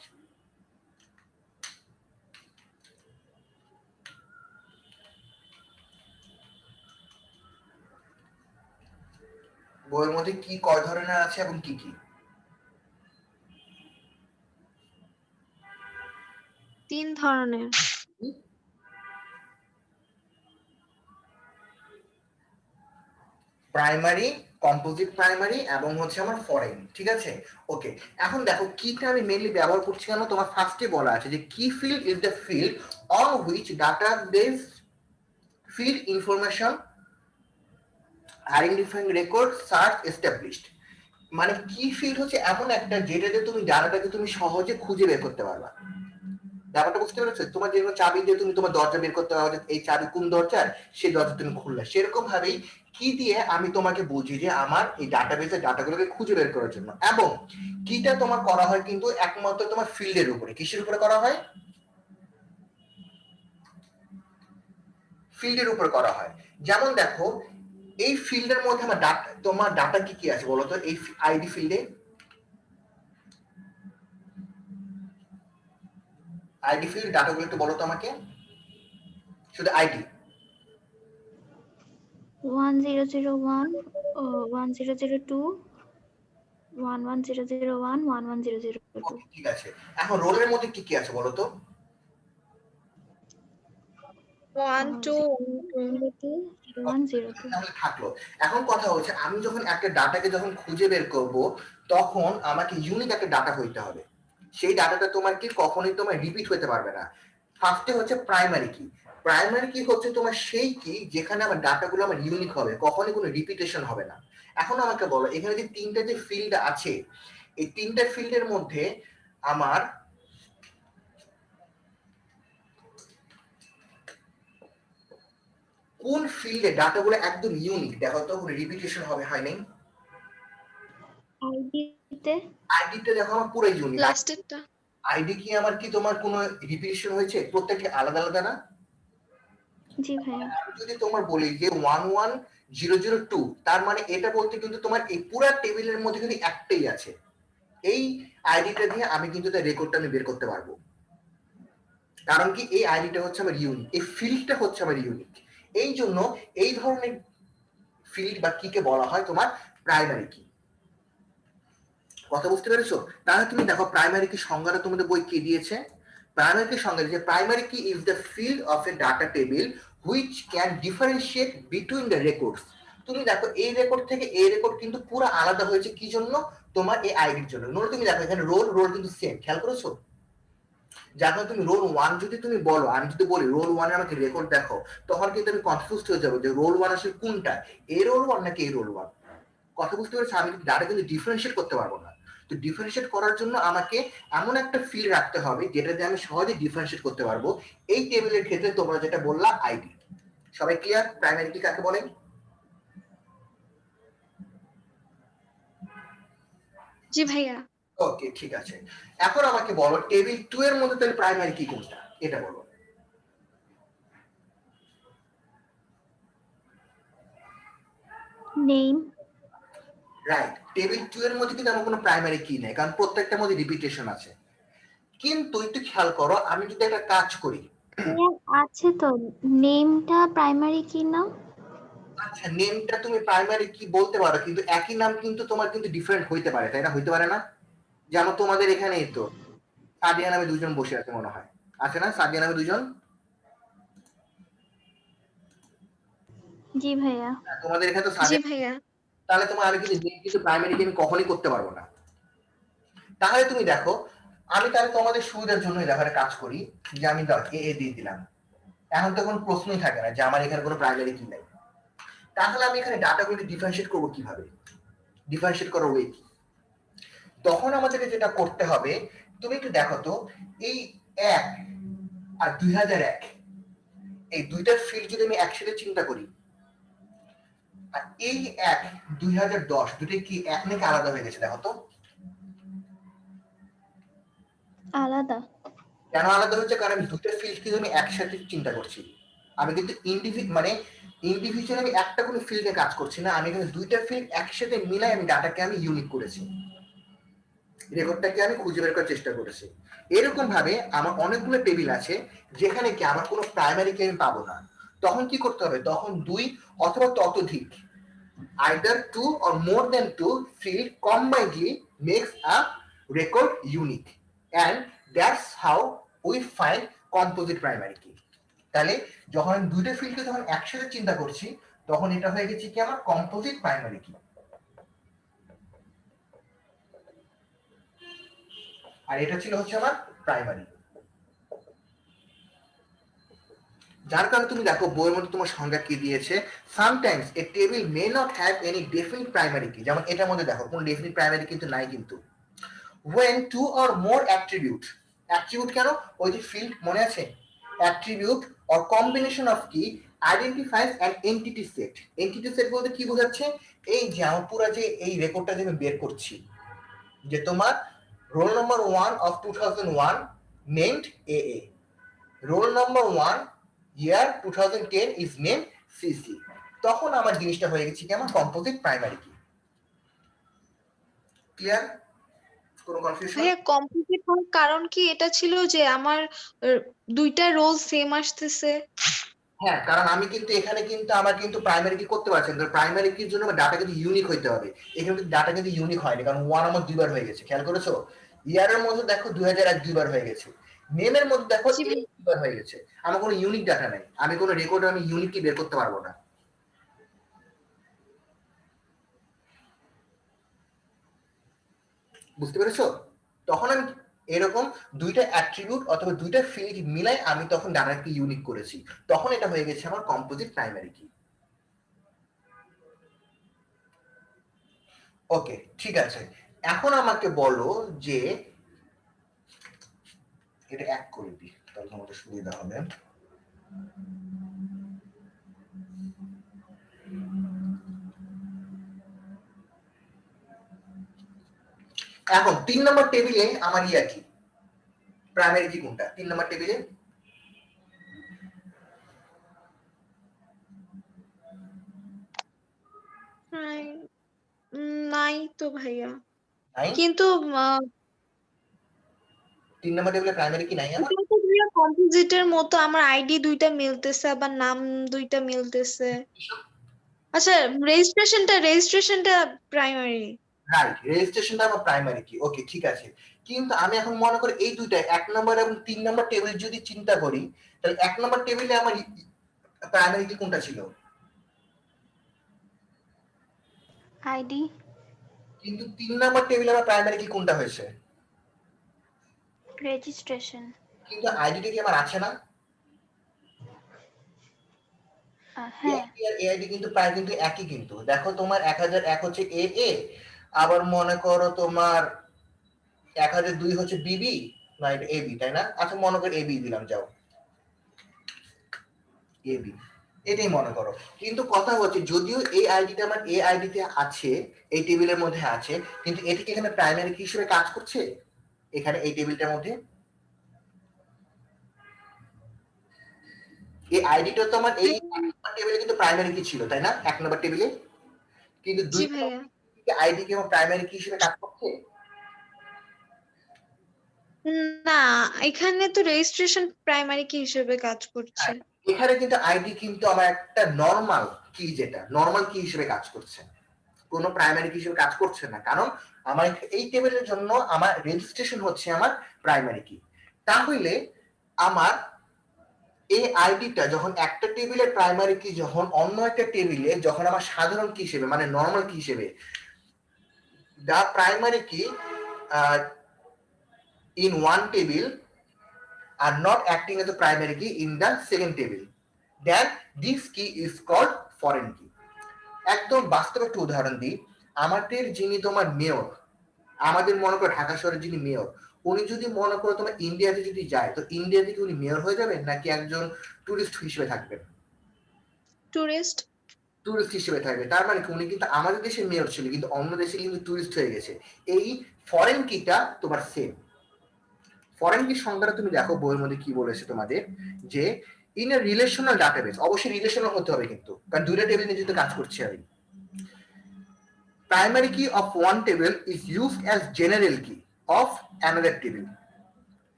বইয়ের মধ্যে কি কয় ধরনের আছে এবং কি কি? 3 ধরনের। প্রাইমারি, কম্পোজিট প্রাইমারি এবং হচ্ছে আমার ফরেন, ঠিক আছে? ওকে, এখন দেখো কিটা আমি মেইনলি ব্যবহার করছি কেন, তোমার ফার্স্টে বলা আছে যে কি field is the field on which database field information identifying record search established. মানে কি ফিল্ড হচ্ছে এমন একটা যেটাতে তুমি ডাটাটাকে তুমি সহজে খুঁজে বের করতে পারবা। ব্যাপারটা বুঝতে পেরেছো? তোমার যেরকম চাবি দিয়ে তুমি তোমার দরজা বের করতে পারো, এই চাবি কোন দরজার, সেই দরজা তুমি খুললে, সেরকম ভাবেই কি দিয়ে আমি তোমাকে বুঝি যে আমার এই ডাটাবেসের ডাটাগুলোকে খুঁজে বের করার জন্য। এবং কিটা তোমার করা হয় কিন্তু একমাত্র তোমার ফিল্ডের উপরে। কিসের উপরে করা হয়? ফিল্ডের উপর করা হয়। যেমন দেখো এই ফিল্ডের মধ্যে আমার ডাটা, তোমার ডাটা কি কি আছে বলো তো এই আইডি ফিল্ডে? আইডি ফিল্ড ডাটাগুলো একটু বলো তো আমাকে, শুধু আইডি। 1001 1002 1101 1102। ঠিক আছে, এখন রোলের মধ্যে কি কি আছে বলো তো? 1 2 02 0102। তাহলে থাকলো। এখন কথা হচ্ছে আমি যখন একটা ডাটাকে যখন খুঁজে বের করব তখন আমাকে ইউনিক একটা ডাটা হইতে হবে। সেই ডাটাটা তোমার কি কখনোই তোমার রিপিট হতে পারবে না। ফার্স্টে হচ্ছে প্রাইমারি কি। প্রাইমারি কি হচ্ছে তোমার সেই কি যেখানে আমার ডাটাগুলো আমার ইউনিক হবে, কখনোই কোনো রিপিটেশন হবে না। এখন আমাকে বলো এখানে যে তিনটা যে ফিল্ড আছে, এই তিনটা ফিল্ডের মধ্যে আমার কোন ফিল্ডে ডাটাগুলো একদম ইউনিক, দেখো তো কোনো রিপিটেশন হবে হয় নাই? আইডিতে আইডিটা দেখো আমার পুরো ইউনিক। লাস্টেরটা। আইডি কি আমার কি তোমার কোনো রিপিটেশন হয়েছে? প্রত্যেকটা আলাদা আলাদা না? জি ভাইয়া। আমি যদি তোমার বলি যে 11002, তার মানে এটা বলতে কিন্তু তোমার এই পুরো টেবিলের মধ্যে কিন্তু একটাই আছে। এই আইডিটা দিয়ে আমি কিন্তু তার রেকর্ডটা আমি বের করতে পারবো। কারণ কি এই আইডিটা হচ্ছে আমার ইউনিক, এই ফিল্ডটা হচ্ছে আমার ইউনিক। এই জন্য এই ধরনের ফিল্ড বা কিকে বলা হয় তোমার প্রাইমারি কি। কথা বুঝতে পেরেছো? তাহলে তুমি দেখো প্রাইমারি কি সংজ্ঞাটা তোমাদের বই কে দিয়েছে? প্রাইমারি কি সংজ্ঞা দিয়েছে, প্রাইমারি কি is the field of A data table which can differentiate between the records. তুমি দেখো এই রেকর্ড থেকে এই রেকর্ড কিন্তু পুরো আলাদা হয়েছে কি জন্য? তোমার এই আইডির জন্য। নোট তুমি দেখো এখানে রোল রোল কিন্তু সেম, খেয়াল করেছো? যখন তুমি রোল 1 যদি তুমি বলো, আমি যদি বলি রোল 1 এর আমাকে রেকর্ড দেখো, তখন কিন্তু আমি কনফিউজড হয়ে যাবো যে রোল 1 আসলে কোনটা, এই রোল 1 নাকি এই রোল 1। কথা বুঝতে পেরেছো? আমি ডাটা কিন্তু ডিফারেন্সিয়েট করতে পারবো না। তো ডিফারেন্সিয়েট করার জন্য আমাকে এমন একটা ফিল্ড রাখতে হবে যেটাতে আমি সহজে ডিফারেন্সিয়েট করতে পারবো। এই টেবিলের ক্ষেত্রে তোমরা যেটা বললা আইডি। সবাই ক্লিয়ার প্রাইমারি কি কাকে বলে? জি ভাইয়া। ওকে ঠিক আছে, এখন আমাকে বলো টেবিল 2 এর মধ্যে তাহলে প্রাইমারি কি কোনটা, এটা বলো। নেম। রাইট, টেবিল 2 এর মধ্যে কিন্তু আমার কোনো প্রাইমারি কি নেই, কারণ প্রত্যেকটার মধ্যে রিপিটেশন আছে। কিন্তু একটু খেয়াল করো, আমি যদি একটা কাজ করি, আছে তো, নেমটা প্রাইমারি কি না? আচ্ছা নেমটা তুমি প্রাইমারি কি বলতে পারো, কিন্তু একই নাম কিন্তু তোমার কিন্তু ডিফারেন্ট হইতে পারে, তাই না? হইতে পারে না? যেমন তোমাদের এখানেই তো সাদিয়া নামে দুজন বসে আছে মনে হয়, আছে না সাদিয়া নামে দুজন? জি ভাইয়া। তোমাদের এখানে তো জি সাদিয়া, ভাইয়া। তাহলে তোমার আমি কিন্তু name কিন্তু প্রাইমারি কি আমি কখনোই করতে পারবো না। তাহলে তুমি দেখো, আমি তাহলে তোমাদের সুবিধার জন্য ব্যাপারে কাজ করি যে আমি এ দিয়ে দিলাম। এখন তো কোনো প্রশ্নই থাকে না যে আমার এখানে কোনো প্রাইমারি কি নাই। তাহলে আমি এখানে ডাটাগুলোকে ডিফারেন্সিয়েট করবো কিভাবে, ডিফারেন্সিয়েট করার ওয়ে কি? তখন আমাদেরকে যেটা করতে হবে, তুমি একটু দেখো তো, এই 1 আর 2001 এই দুইটার ফিল্ড যদি আমি একসাথে চিন্তা করি, আর এই 1 2010 দুটো কি এক নাকি আলাদা হয়ে গেছে? দেখো তো আলাদা। কেন আলাদা হচ্ছে? কারণ আমি দুটো ফিল্ড কিন্তু আমি একসাথে চিন্তা করছি। আমি কিন্তু ইন্ডিভিজুয়ালি আমি একটা কোনো ফিল্ডে কাজ করছি না, আমি কিন্তু দুইটা ফিল্ড একসাথে মিলাই আমি ডাটাকে আমি ইউনিক করেছি, রেকর্ডটাকে আমি খুঁজে বের করার চেষ্টা করেছি। এরকম ভাবে আমার অনেকগুলো টেবিল আছে যেখানে কি আমার কোনো প্রাইমারি কি আমি পাবো না। তখন কি করতে হবে? তখন 2 অথবা ততোধিক, either 2 or more than 2 field combinedly makes a record unique, and that's how we find composite primary key. তাহলে যখন আমি দুইটা ফিল্ডকে যখন একসাথে চিন্তা করছি, তখন এটা হয়ে গেছে কি আমার কম্পোজিট প্রাইমারি কি। আর এটা ছিল হচ্ছে আমার প্রাইমারি। যার কারণে তুমি দেখো বইয়ের মধ্যে তোমার সংজ্ঞা কি দিয়েছে, sometimes a table may not have any definite primary কি। যেমন এটার মধ্যে দেখো কোনো ডেফিনিট প্রাইমারি কিন্তু নাই। কিন্তু when two or more attribute, attribute কেন? ওই যে ফিল্ড মনে আছে, attribute or combination of key identifies an entity set. entity set বলতে কি বোঝাচ্ছে? এই যে আমার পুরো যে এই রেকর্ডটা যে আমি বের করছি, যে তোমার roll number 1 of 2001 named AA, roll number 1 year 2010 is named CC, তখন আমার জিনিসটা হয়ে গেছে কি আমার কম্পোজিট প্রাইমারি কি। ক্লিয়ার? কোনো কনফিউশন? ভাইয়া কম্পিটিটিভ হওয়ার কারণ কি এটা ছিল যে আমার দুইটা রোল সেম আসতেছে? হ্যাঁ, কারণ আমি কিন্তু এখানে কিন্তু আমার কিন্তু প্রাইমারি কি করতে পারছি না। প্রাইমারি কির জন্য ডাটা কিন্তু ইউনিক হইতে হবে। এখানে কিন্তু ডাটা কিন্তু ইউনিক হয়নি, কারণ 1 আমার দুইবার হয়ে গেছে। খেয়াল করেছো? ইয়ারের মধ্যে দেখো 2001 দুইবার হয়ে গেছে, নেমের মধ্যে দেখো জি ভাই। দুইবার হয়ে গেছে। আমার কোনো ইউনিক ডাটা নাই, আমি কোনো রেকর্ড আমি ইউনিক কি বের করতে পারবো না। বুঝতে পেরেছো? তখন আমি এরকম দুইটা অ্যাট্রিবিউট অথবা দুইটা ফিল্ড মিলাই আমি তখন ডাটাকে ইউনিক করেছি, তখন এটা হয়ে গেছে আমার কম্পোজিট প্রাইমারি কি। ওকে, ঠিক আছে। এখন আমাকে বলো যে এটা এক করে দিই, তাহলে আমাদের সুবিধা হবে। এখন 3 নম্বর টেবিলে আমার ইয়া কি, প্রাইমারি কি কোনটা 3 নম্বর টেবিলে? নাই তো ভাইয়া, নাই? কিন্তু 3 নম্বর টেবিলে প্রাইমারি কি নাই আমার? কম্পোজিটের মতো আমার আইডি দুইটা মিলতেছে, আবার নাম দুইটা মিলতেছে। আচ্ছা, রেজিস্ট্রেশনটা প্রাইমারি। রাইট, রেজিস্ট্রেশনটা আমার প্রাইমারি কি। ওকে, ঠিক আছে। কিন্তু আমি এখন মনে করি এই দুইটা 1 নম্বর এবং 3 নম্বর টেবিল যদি চিন্তা করি, তাহলে 1 নম্বর টেবিলে আমার প্রাইমারি কি কোনটা ছিল? আইডি। কিন্তু 3 নম্বর টেবিলে আমার প্রাইমারি কি কোনটা হয়েছে? রেজিস্ট্রেশন। কিন্তু আইডিটা কি আমার আছে না? হ্যাঁ। এআইডি কিন্তু প্রায় কিন্তু একই। কিন্তু দেখো তোমার 1001 হচ্ছে এ এ, আবার মনে করো তোমার 1002 হচ্ছে বিবি, না এটা এবি, তাই না? আচ্ছা মনে করো এবি দিলাম, যাও এবি, এটাই মনে করো। কিন্তু কথা হচ্ছে যদিও এই আইডিটা আমার এ আইডিতে আছে, এই টেবিলের মধ্যে আছে, কিন্তু এটি কি এখানে প্রাইমারি কি হিসেবে কাজ করছে এখানে এই টেবিলটার মধ্যে? এই আইডিটা তো আমার এই টেবিলে কিন্তু প্রাইমারি কি ছিল, তাই না? 1 নম্বর টেবিলে। কিন্তু জি 2 ভাইয়া। আইডি কি আমার প্রাইমারি কি হিসেবে কাজ করছে? না, এখানে তো রেজিস্ট্রেশন প্রাইমারি কি হিসেবে কাজ করছে। এখানে কিন্তু আইডি কিন্তু আমার একটা নরমাল কি, যেটা নরমাল কি হিসেবে কাজ করছে, কোনো প্রাইমারি কি হিসেবে কাজ করছে না। কারণ আমার এই টেবিলের জন্য আমার রেজিস্ট্রেশন হচ্ছে আমার প্রাইমারি কি। তাহলে আমার এই আইডিটা যখন একটা টেবিলের প্রাইমারি কি, যখন অন্য একটা টেবিলে যখন আমার সাধারণ কি হিসেবে মানে নরমাল কি হিসেবে, দা প্রাইমারি কি in one table are not acting as a primary key in the second table, then this key is called foreign key. একদম বাস্তব একটা উদাহরণ দিই, আমাদের যিনি তোমার মেয়র, আমাদের মনে করো ঢাকা শহরের যিনি মেয়র, উনি যদি মনে করো তোমার ইন্ডিয়াতে যদি যায়, তো ইন্ডিয়া থেকে উনি মেয়র হয়ে যাবেন নাকি একজন টুরিস্ট হিসেবে থাকবেন? টুরিস্ট। টুরিস্ট হিসেবে থাকবে। তার মানে কি উনি কিন্তু আমাদের দেশের মেয়র ছিল, কিন্তু অন্য দেশে কিন্তু টুরিস্ট হয়ে গেছে। এই ফরেন কিটা তোমার সেম। ফরেন কি সংজ্ঞাটা তুমি দেখো বইয়ের মধ্যে কি বলেছে তোমাদের, যে ইন এ রিলেশনাল ডাটাবেস, অবশ্যই রিলেশনাল হতে হবে কিন্তু, কারণ দুইটা টেবিল নিয়ে যেহেতু কাজ করছি আমি। Primary key of one table is used as general key of another table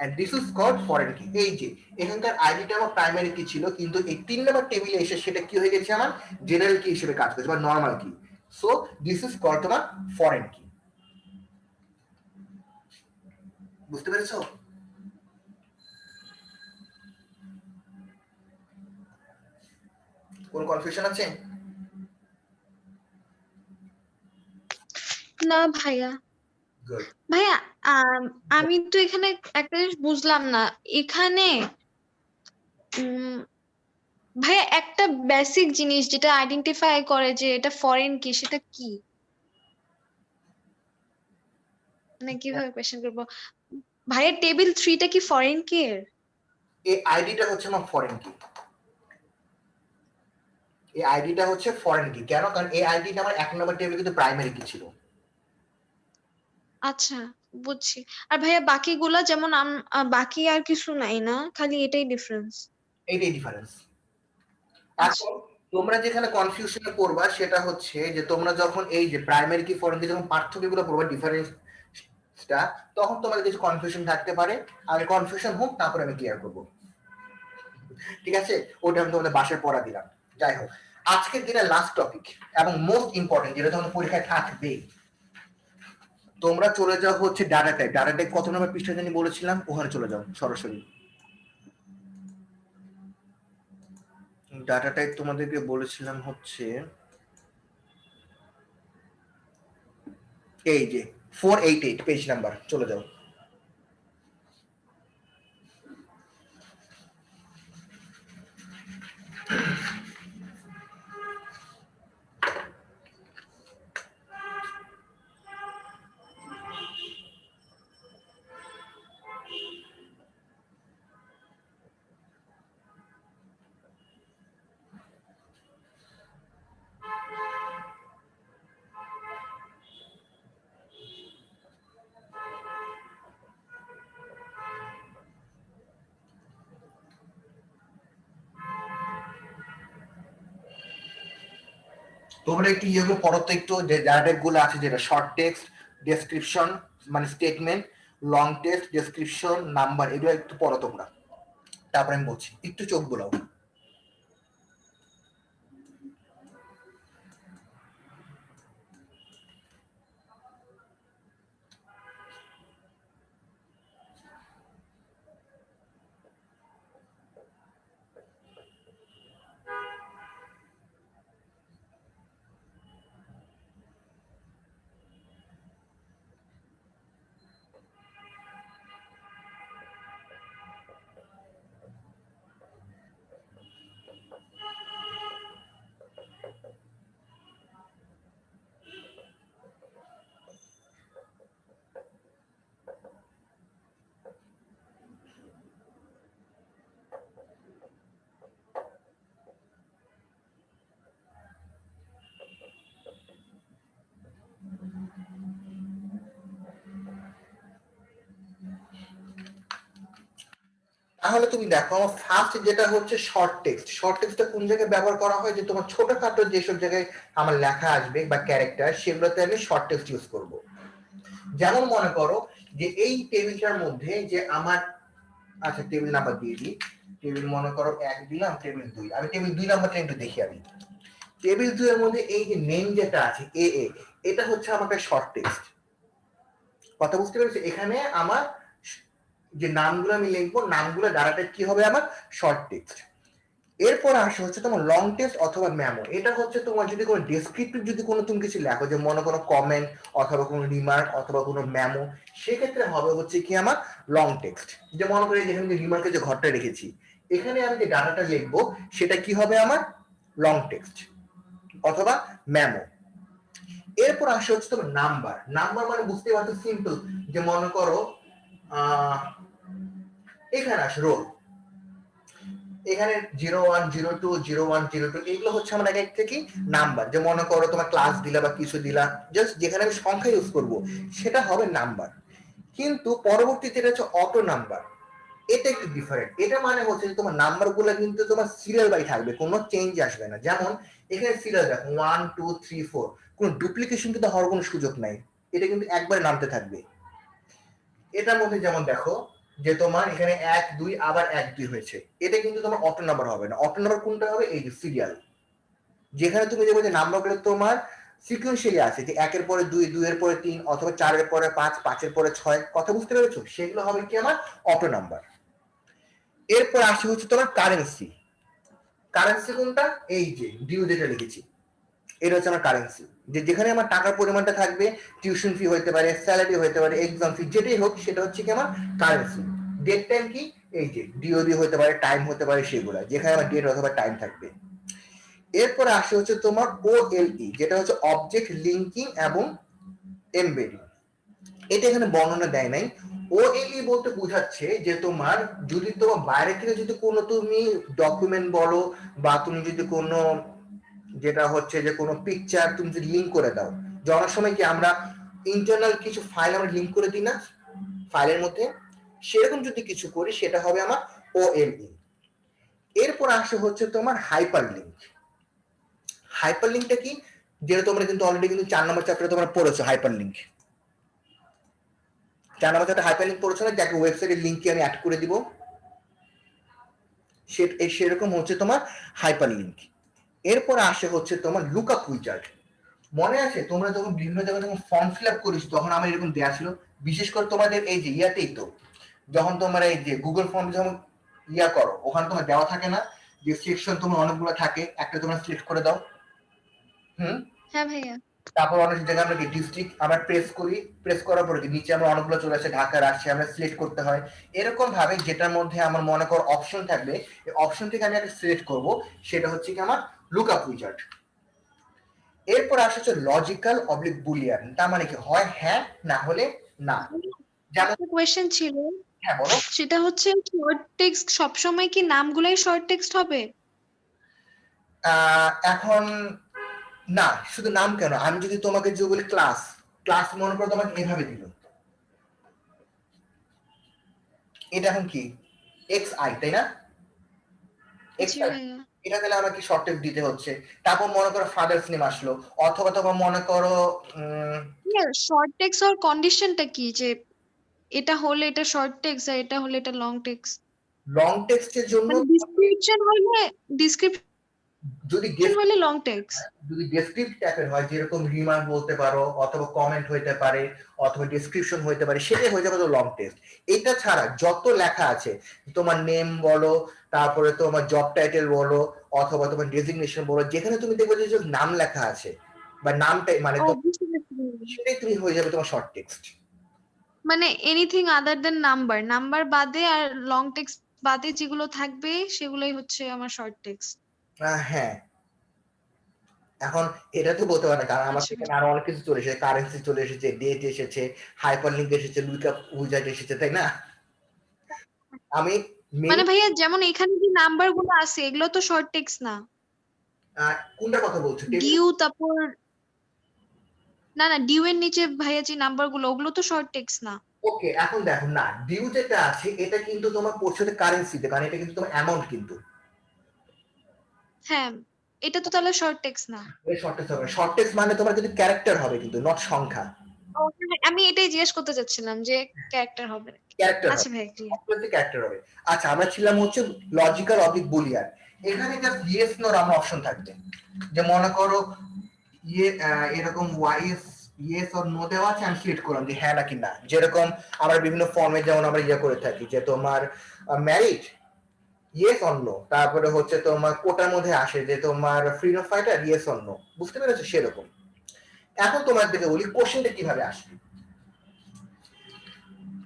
and this is called foreign key. এই যে এখানকার আইডিটা আমার প্রাইমারি কি ছিল, কিন্তু এই 3 নাম্বার টেবিলে এসে সেটা কি হয়ে গেছে আমার জেনারেল কি হিসেবে কাজ করছে বা নরমাল কি। সো দিস ইজ কল্ড তোমার ফরেন কি। বুঝতে পেরেছো? কোন কনফিউশন আছে? না ভাইয়া। গুড। ভাইয়া আমি তো এখানে একটা জিনিস বুঝলাম না, এখানে ভাইয়া একটা বেসিক জিনিস যেটা আইডেন্টিফাই করে যে এটা ফরেন কি, সেটা কি? মানে কিভাবে কোয়েশ্চেন করবো? ভাইয়া টেবিল 3টা কি ফরেন কি এর? এই আইডিটা হচ্ছে আমার ফরেন কি। এই আইডিটা হচ্ছে ফরেন কি কেন? কারণ এই আইডিটা আমার 1 নম্বর টেবিলে কিন্তু প্রাইমারি কি ছিল। আচ্ছা বুঝছি। আর ভাইয়া বাকিগুলা যেমন বাকি আর কিছু নাই না, খালি এটাই ডিফারেন্স? এইটাই ডিফারেন্স। আচ্ছা এখন তোমরা যেখানে কনফিউশনে পড়বা সেটা হচ্ছে যে তোমরা যখন এই যে প্রাইমারি কি ফরেন কি যখন পার্থক্যগুলো পড়বা ডিফারেন্সটা, তখন তোমাদের কিছু কনফিউশন থাকতে পারে। আর কনফিউশন হোক, তারপরে আমি ক্লিয়ার করব। ঠিক আছে, ওটা আমি তোমাদের বাসায় পড়া দিলাম। যাই হোক, আজকের দিনের লাস্ট টপিক এবং মোস্ট ইম্পর্টেন্ট, যেটা তোমাদের পরীক্ষায় থাকবে, তোমরা চলে যাও হচ্ছে ডাটা টাইপ। ডাটা টাইপ কত নম্বর পৃষ্ঠা জানি বলেছিলাম, ওখানে চলে যাও সরাসরি। ডাটা টাইপ তোমাদেরকে বলেছিলাম হচ্ছে এই যে 488 পেজ নাম্বার, চলে যাও। তোমরা একটু ইয়েগুলো পড়ো তো একটু, যে ডাটা টাইপ গুলো আছে, যেটা শর্ট টেক্সট, ডেসক্রিপশন মানে statement, long text, description, number, এগুলো একটু পড়ো তোমরা, তারপরে আমি বলছি। একটু চোখ বোলাও। তাহলে তুমি দেখো, আমার ফার্স্ট যেটা হচ্ছে শর্ট টেক্সট। শর্ট টেক্সটটা কোন জায়গায় ব্যবহার করা হয়, যে তোমার ছোটখাটো যেসব জায়গায় আমার লেখা আসবে বা ক্যারেক্টার, সেগুলোতে আমি শর্ট টেক্সট ইউজ করব। যেমন মনে করো যে এই টেবিলটার মধ্যে যে আমার, আচ্ছা টেবিল নাম্বার দিয়ে দিই, টেবিল মনে করো 1 দিলাম, টেবিল 2, আমি টেবিল 2 নাম্বারটা একটু দেখি। আমি টেবিল 2 এর মধ্যে এই যে নেম যেটা আছে এ, এটা হচ্ছে আমার শর্ট টেক্সট। কথা বুঝতে পেরেছো? এখানে আমার যে নামগুলো আমি লিখবো, নামগুলো ডাটা টাইপ কি হবে আমার শর্ট টেক্সট। এরপর আসে হচ্ছে তোমার লং টেক্সট অথবা মেমো। এটা হচ্ছে তোমার যদি কোনো ডেসক্রিপটিভ যদি কোনো তুমি কিছু লেখো, যে মনে কোনো কমেন্ট অথবা কোনো রিমার্ক অথবা কোনো মেমো, সেক্ষেত্রে হবে হচ্ছে কি আমার লং টেক্সট। যে মনে করি যেখানে যে রিমার্কের যে ঘরটা রেখেছি, এখানে আমি যে ডাটাটা লিখবো সেটা কি হবে আমার লং টেক্সট অথবা মেমো। এরপর আসে হচ্ছে তোমার নাম্বার। নাম্বার মানে বুঝতে পারছো সিম্পল, যে মনে করো এখানে আসে রোল, এখানে 01 02 01 02 এগুলো হচ্ছে আমার এক থেকে নাম্বার। যে মনে করো তোমার ক্লাস দিলা বা কিছু দিলা, জাস্ট যেখানে আমি সংখ্যা ইউজ করব সেটা হবে নাম্বার। কিন্তু পরবর্তীতে এটা হচ্ছে অটো নাম্বার, এটা একটু ডিফারেন্ট। এটা মানে হচ্ছে যে তোমার নাম্বার গুলো কিন্তু তোমার সিরিয়াল বাই থাকবে, কোনো চেঞ্জ আসবে না। যেমন এখানে সিরিয়াল দেখো 1 2 3 4, কোনো ডুপ্লিকেশন কিন্তু হওয়ার কোনো সুযোগ নাই, এটা কিন্তু একবারে নামতে থাকবে। এটার মধ্যে যেমন দেখো যে তোমার এখানে 1 2 আবার 1 2 হয়েছে, এটা কিন্তু তোমার অটো নাম্বার হবে না। অটো নাম্বার কোনটা হবে, এই যে সিরিয়াল, যেখানে তুমি দেখবে যে নাম্বারগুলো তোমার সিকোয়েন্সিয়ালি আছে, যে 1 এর পরে 2 2 এর পরে 3 অথবা 4 এর পরে 5 5 এর পরে 6, কথা বুঝতে পেরেছো? সেগুলো হবে কি আমার অটো নাম্বার। এরপর আসে হচ্ছে তোমার কারেন্সি। কারেন্সি কোনটা, এই যে ডিউ যেটা লিখেছি, এটা হচ্ছে আমার কারেন্সি। যে যেখানে আমার টাকার পরিমাণটা থাকবে, টিউশন ফি হতে পারে, স্যালারি হতে পারে, এক্সাম ফি, যেটাই হোক সেটা হচ্ছে কি আমার কারেন্সি। ডেট টাইম কি, এই যে ডিওবি হতে পারে, টাইম হতে পারে, সেগুলা যেখানে আমার ডেট অথবা টাইম থাকবে। এরপরে আসে হচ্ছে তোমার ওএলই, যেটা হচ্ছে অবজেক্ট লিঙ্কিং এবং এমবেডিং। এটা এখানে বর্ণনা দেয় নাই। ওএলই বলতে বোঝাচ্ছে যে তোমার যদি তোমার বাইরে থেকে যদি কোনো তুমি ডকুমেন্ট বলো, বা তুমি যদি কোনো যেটা হচ্ছে যে কোনো পিকচার তুমি যদি লিঙ্ক করে দাও, যে অনেক সময় কি আমরা ইন্টারনাল কিছু ফাইল আমরা লিঙ্ক করে দিই না ফাইলের মধ্যে, সেরকম যদি কিছু করি সেটা হবে আমার ওএলই। এরপর আসে হচ্ছে তোমার হাইপার লিঙ্ক। হাইপার লিঙ্কটা কি, যেটা তোমরা কিন্তু অলরেডি কিন্তু 4 নম্বর চ্যাপ্টারে তোমরা পড়েছো হাইপার লিঙ্ক। 4 নম্বর চ্যাপ্টারে হাইপার লিঙ্ক পড়েছো না, যাকে ওয়েবসাইটের লিঙ্ক আমি অ্যাড করে দিব, সেরকম হচ্ছে তোমার হাইপার লিঙ্ক। এরপর আসে হচ্ছে তোমার লুকআপ উইজার্ড। মনে আছে তোমরা যখন বিভিন্ন জায়গায় যখন ফর্ম ফিল আপ করিস তখন আমার এরকম দেওয়া ছিল, বিশেষ করে তোমাদের এই যে ইয়াতেই তো, যখন তোমরা এই যে গুগল ফর্ম যখন ইয়া করো, ওখানে তোমার দেওয়া থাকে না যে সেকশন তোমার অনেকগুলো থাকে, একটা তোমরা সিলেক্ট করে দাও। হ্যাঁ ভাইয়া। তারপর অনেক জায়গায় আমরা কি ডিস্ট্রিক্ট আমরা প্রেস করি, প্রেস করার পরে নিচে আমরা অনেকগুলো চলে আসে, ঢাকা রাজশাহী আমরা সিলেক্ট করতে হয়। এরকম ভাবে যেটার মধ্যে আমার মনে কর অপশন থাকবে, এই অপশন থেকে আমি একটা সিলেক্ট করব, সেটা হচ্ছে কি আমার লুকআপ উইজার্ড। এরপর আসে হচ্ছে লজিক্যাল অবলিক বুলিয়ান। তার মানে কি, হয় হ্যাঁ, না হলে না। যেমন একটা কোয়েশ্চেন ছিল, হ্যাঁ বলো। সেটা হচ্ছে শর্ট টেক্সট সবসময় কি নামগুলাই শর্ট টেক্সট হবে? এখন না, শুধু নাম কেন, আমি যদি তোমাকে যে বলি ক্লাস, ক্লাস মনে করো তোমাকে এভাবে দিল, এটা এখন কি এক্স আই, তাই না? এক্স জি আই, ভাইয়া। এটা তাহলে আমাকে শর্ট টেক্সট দিতে হচ্ছে। তারপর মনে করো ফাদার্স নেম আসলো, অথবা তোমার মনে করো শর্ট টেক্সট হওয়ার কন্ডিশনটা কি, যে এটা হলে এটা শর্ট টেক্সট আর এটা হলে এটা লং টেক্সট? লং টেক্সটের জন্য মানে ডিসক্রিপশন হলে লং টেক্সট। যদি ডেসক্রিপটিভ টাইপের হয়, যেরকম রিমার্ক বলতে পারো, অথবা কমেন্ট হইতে পারে, অথবা ডেসক্রিপশন হইতে পারে, সেটাই হয়ে যাবে তো লং টেক্সট। এটা ছাড়া যত লেখা আছে, তোমার নেম বলো, তারপরে তোমার জব টাইটেল বলো, অথবা তোমার ডেজিগনেশন বলো, যেখানে তুমি দেখবে যে নাম লেখা আছে বা নামটাই মানে সেটাই তুমি হয়ে যাবে তোমার শর্ট টেক্সট। মানে এনিথিং আদার দেন নাম্বার, নাম্বার বাদে আর লং টেক্সট বাদে যেগুলো থাকবে সেগুলোই হচ্ছে আমার শর্ট টেক্সট। হ্যাঁ, এখন এটা তো বলতে পারে না, কারণ আমার আচ্ছা। সেখানে আরো অনেক কিছু চলে এসেছে, কারেন্সি চলে এসেছে, ডেট এসেছে, হাইপার লিঙ্ক এসেছে, লুকআপ উইজার্ড এসেছে, তাই না? আমি মানে ভাইয়া যেমন এখানে যে নাম্বার গুলো আছে এগুলো তো শর্ট টেক্সট না। কোনটা কথা বলছো? ডিউ, তারপর না না ডিউ এর নিচে ভাইয়া যে নাম্বার গুলো ওগুলো তো শর্ট টেক্সট না। ওকে, এখন দেখো না, ডিউ যেটা আছে এটা কিন্তু তোমার পড়ছে কারেন্সিতে, কারণ এটা কিন্তু তোমার অ্যামাউন্ট, কিন্তু হ্যাঁ, এটা তো তাহলে শর্ট টেক্সট না। শর্ট টেক্সট হবে। শর্ট টেক্সট মানে তোমার কিন্তু ক্যারেক্টার হবে, কিন্তু নট সংখ্যা। আমি এটাই জিজ্ঞেস করতে চাচ্ছিলাম যে ক্যারেক্টার হবে নাকি। ক্যারেক্টার আচ্ছা হবে, ভাইয়া ক্লিয়ার। ক্যারেক্টার হবে। আচ্ছা, আমরা ছিলাম হচ্ছে লজিক্যাল অবলিক বুলিয়ান। এখানে জাস্ট ইয়েস নো আমার অপশন থাকবে, যে মনে করো এরকম ওয়াইস ইয়েস অর নো দেওয়া আছে, আমি সিলেক্ট করলাম যে হ্যাঁ নাকি না। যেরকম আমরা বিভিন্ন ফর্মে যেমন আমরা ইয়ে করে থাকি, যে তোমার ম্যারিড, ইয়েস অর নো, তারপরে হচ্ছে তোমার কোটার মধ্যে আসে যে তোমার freedom fighter, yes or no, বুঝতে পেরেছো? সেরকম। এখন তোমাদেরকে বলি কোশ্চেনটা কিভাবে আসবে।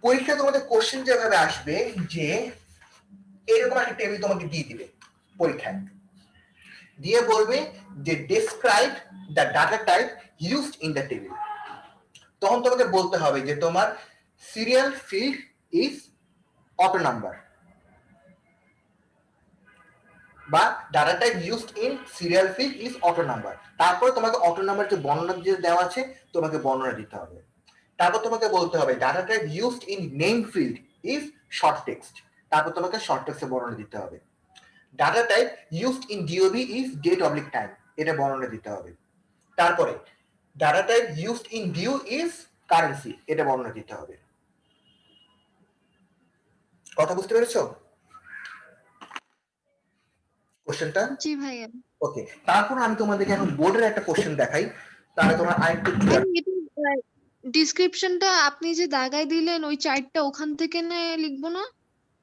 পরীক্ষা তোমাদের কোশ্চেন যেভাবে আসবে যে এরকম একটা টেবিল তোমাকে দিয়ে দিবে পরীক্ষায়, দিয়ে বলবে যে describe the data type used in the table. তখন তোমাকে বলতে হবে যে তোমার serial field is auto number বা data type used in serial field is auto number. তারপর তোমাকে অটো নাম্বার যে বর্ণনা যে দেওয়া আছে তোমাকে বর্ণনা দিতে হবে। তারপর তোমাকে বলতে হবে data type used in name field is short text, তারপর তোমাকে শর্ট টেক্সটে বর্ণনা দিতে হবে। Data type used in DOB is date oblique time, এটা বর্ণনা দিতে হবে। তারপরে data type used in due is currency, এটা বর্ণনা দিতে হবে। কথা বুঝতে পেরেছো কোশ্চেনটা? জি ভাইয়া। ওকে, তারপর আমি তোমাদেরকে এখন বোর্ডের একটা কোশ্চেন দেখাই, তাহলে তোমার আরেকটু ডিসক্রিপশনটা আপনি যে দাগাই দিলেন ওই চার্টটা ওখান থেকে লিখবো না?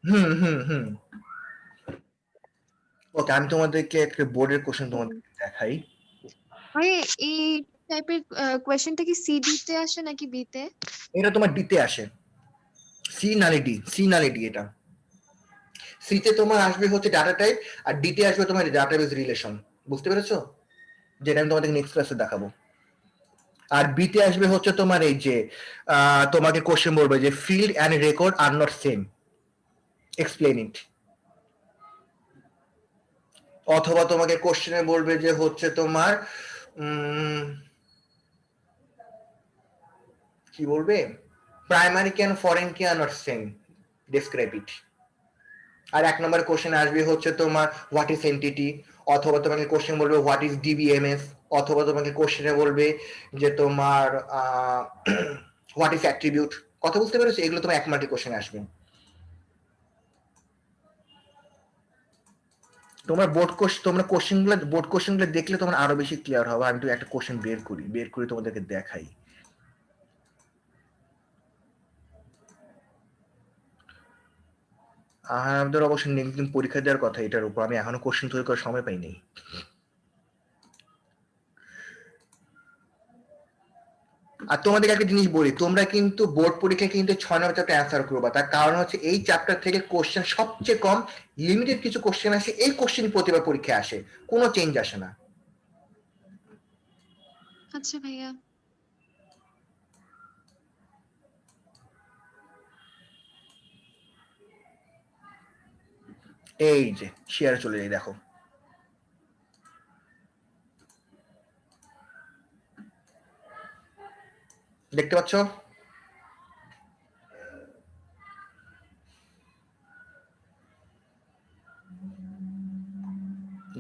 হুম। ওকে, আমি তোমাদেরকে একটা বোর্ডের কোশ্চেন তোমাদেরকে দেখাই। আরে এই টাইপের কোয়েশ্চেনটা কি সিডি তে আসে নাকি বি তে? এটা তোমার ডিতে আসে, সি নালে ডি। এটা সিতে তোমার আসবে হচ্ছে ডাটা টাইপ, আর ডিতে আসবে তোমার ডাটাবেস রিলেশন, বুঝতে পেরেছো? যেটা আমি তোমাদের নেক্সট ক্লাসে দেখাবো। আর বিতে আসবে হচ্ছে তোমার এই যে তোমাকে কোশ্চেন বলবে যে field and record are not same, explain it. অথবা তোমাকে কোশ্চেনে বলবে যে হচ্ছে তোমার কি বলবে, প্রাইমারি কি and foreign key are not same, describe it. আর এক নম্বর কোশ্চেন আসবে হচ্ছে তোমার হোয়াট ইজ এন্টিটি, অথবা তোমাকে কোশ্চেন বলবে হোয়াট ইজ ডিবিএমএস, অথবা তোমাকে কোশ্চেনে বলবে যে তোমার হোয়াট ইজ অ্যাট্রিবিউট। কথা বুঝতে পেরেছো? এগুলো তোমার এক মার্কের কোশ্চেন আসবে। তোমরা বোর্ড কোশ্চেনগুলো দেখলে তোমার আরো বেশি ক্লিয়ার হবে। আমি তো একটা কোশ্চেন বের করি তোমাদেরকে দেখাই। আমাদের অবশ্য নেক্সট দিন পরীক্ষা দেওয়ার কথা, এটার উপর আমি এখনো কোশ্চেন তৈরি করার সময় পাইনি। আর তোমাদেরকে একটা জিনিস বলি, তোমরা কিন্তু বোর্ড পরীক্ষায় কিন্তু 6 নম্বর চ্যাপ্টার অ্যান্সার করবা। তার কারণ হচ্ছে এই চ্যাপ্টার থেকে কোশ্চেন সবচেয়ে কম, লিমিটেড কিছু কোশ্চেন আসে, এই কোশ্চেন প্রতিবার পরীক্ষায় আসে, কোনো চেঞ্জ আসে না। আচ্ছা ভাইয়া। এই যে শেয়ার চলে যাই, দেখো দেখতে পাচ্ছ?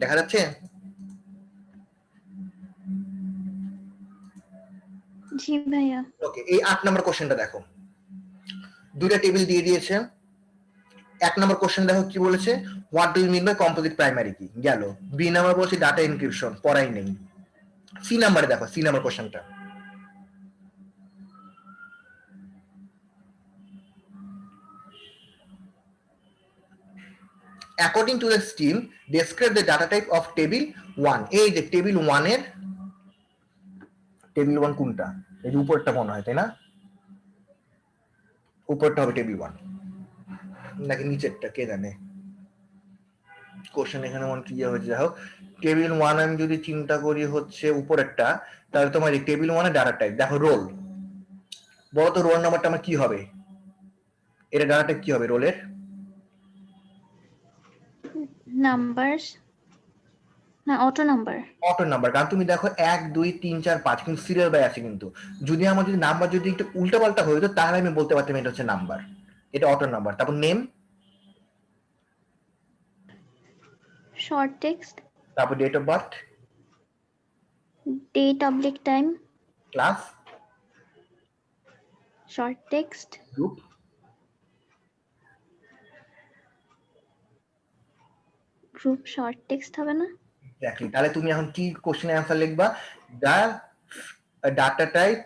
দেখা যাচ্ছে? জি ভাইয়া। ওকে, এই 8 নম্বর কোশ্চেনটা দেখো, দুইটা টেবিল দিয়ে দিয়েছে। 1 নম্বর কোশ্চেন দেখো কি বলেছে, what do you mean by composite primary key, গেল। বি নাম্বার বলছে ডাটা এনক্রিপশন, পড়াই নেই। সি নাম্বারে দেখো, সি নাম্বার কোশ্চেনটা, according to the scheme describe the data type of table 1। এই যে টেবিল 1 এর, টেবিল 1 কোনটা? এই উপরটা মনে হয়, তাই না? উপরটা হবে টেবিল 1 নাকি নিচেরটা কে জানে। কোশ্চেন এখানে মনে ক্লিয়ার হয়েছে। যাই হোক, টেবিল 1 আমি যদি চিন্তা করি হচ্ছে উপরেরটা, তাহলে তোমার এই টেবিল 1 এর ডাটা টাইপ দেখো রোল। বলো তো রোল নাম্বারটা আমার কি হবে? এটা ডাটা টাইপ কি হবে রোলের? নাম্বারস না অটো নাম্বার। অটো নাম্বার, কারণ তুমি দেখো 1 2 3 4 5 কিন্তু সিরিয়াল বাই আছে। কিন্তু যদি আমার যদি নাম্বার যদি একটু উল্টা পাল্টা হইতো তাহলে আমি বলতে পারতাম এটা হচ্ছে নাম্বার, এটা অটো নাম্বার। তারপর নেম, শর্ট টেক্সট, তারপর date of birth, date oblique time, class, short text, group, group short text হবে না? এক্স্যাক্টলি। তাহলে তুমি এখন কি কোশ্চেনের অ্যান্সার লিখবা? The data type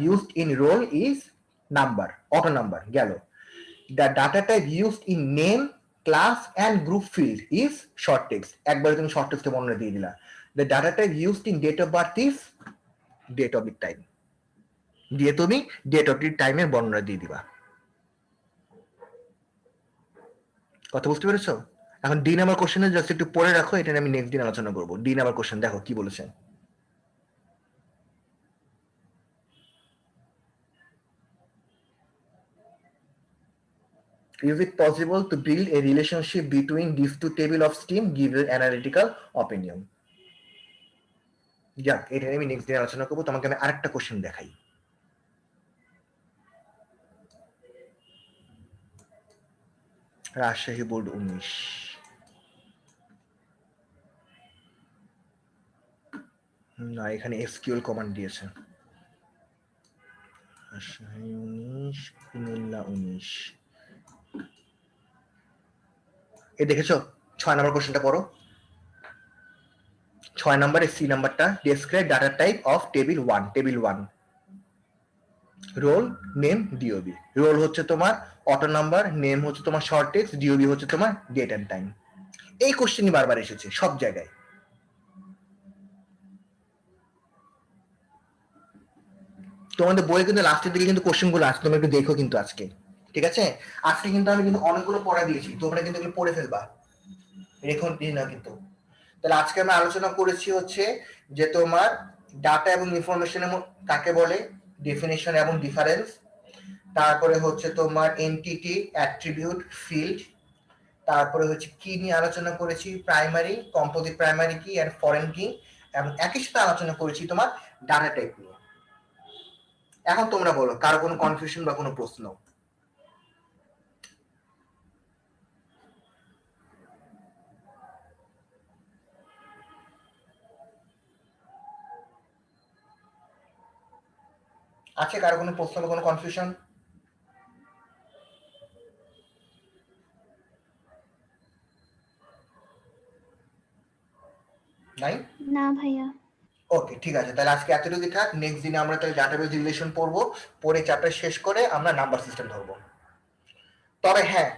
used in roll is number, auto number গেল। The data type used in name class and group field is short text, একবারে তুমি শর্ট টেক্সটে বর্ণনা দিয়ে দিলা। The data type used in date of birth is date of the time, দিয়ে তুমি date of দি টাইমের বর্ণনা দিয়ে দিবা। কথা বুঝতে পেরেছো? এখন ডি নাম্বার কোশ্চেনে জাস্ট একটু পড়ে রাখো, এটা নিয়ে আমি নেক্সট দিন আলোচনা করবো। ডি নাম্বার কোশ্চেন দেখো কি বলেছে। Is it possible to build a relationship between these two table of steam? Give an analytical opinion. যাক, এটা নিয়ে আমি নেক্সট দিন আলোচনা করবো। তোমাকে আমি আরেকটা কোশ্চেন দেখাই। রাজশাহী বোর্ড 19, না এখানে এসকিউএল কমান্ড দিয়েছে। রাজশাহী 19, কুমিল্লা 19। এ দেখেছো 6 নম্বর কোশ্চেনটা পড়ো। 6 নম্বরে সি নাম্বারটা, describe data type of table 1। Table 1 roll name DOB. Roll হচ্ছে তোমার অটো নাম্বার, নেম হচ্ছে তোমার শর্ট টেক্সট, ডিওবি হচ্ছে তোমার ডেট এন্ড টাইম। এই কোশ্চেনই বারবার এসেছে সব জায়গায়। তোমাদের বইয়ে কিন্তু লাস্টের দিকে কিন্তু কোশ্চেন গুলো আছে, তোমরা একটু দেখো কিন্তু আজকে, ঠিক আছে? আজকে কিন্তু আমি কিন্তু অনেকগুলো পড়া দিয়েছি, তোমরা কিন্তু এগুলো পড়ে ফেলবা, রেখো দিই না কিন্তু। তাহলে আজকে আমরা আলোচনা করেছি হচ্ছে যে তোমার ডাটা এবং ইনফরমেশনের কাকে বলে, ডেফিনেশন এবং ডিফারেন্স, তারপরে হচ্ছে তোমার এন্টিটি, অ্যাট্রিবিউট, ফিল্ড, তারপরে হচ্ছে কি নিয়ে আলোচনা করেছি, প্রাইমারি, কম্পোজিট প্রাইমারি কি এন্ড ফরেন কি, এবং একই সাথে আলোচনা করেছি তোমার ডাটা টাইপ নিয়ে। এখন তোমরা বলো কারো কোনো কনফিউশন বা কোনো প্রশ্ন? আছে কারো কোনো প্রশ্ন বা কোনো কনফিউশন? নাই? না ভাইয়া। ওকে, ঠিক আছে, তাহলে আজকে এতটুকুই থাক। নেক্সট দিনে আমরা তাহলে ডাটাবেজ রিলেশন পড়বো, পড়ে চ্যাপ্টার শেষ করে আমরা নাম্বার সিস্টেম ধরবো। তবে হ্যাঁ,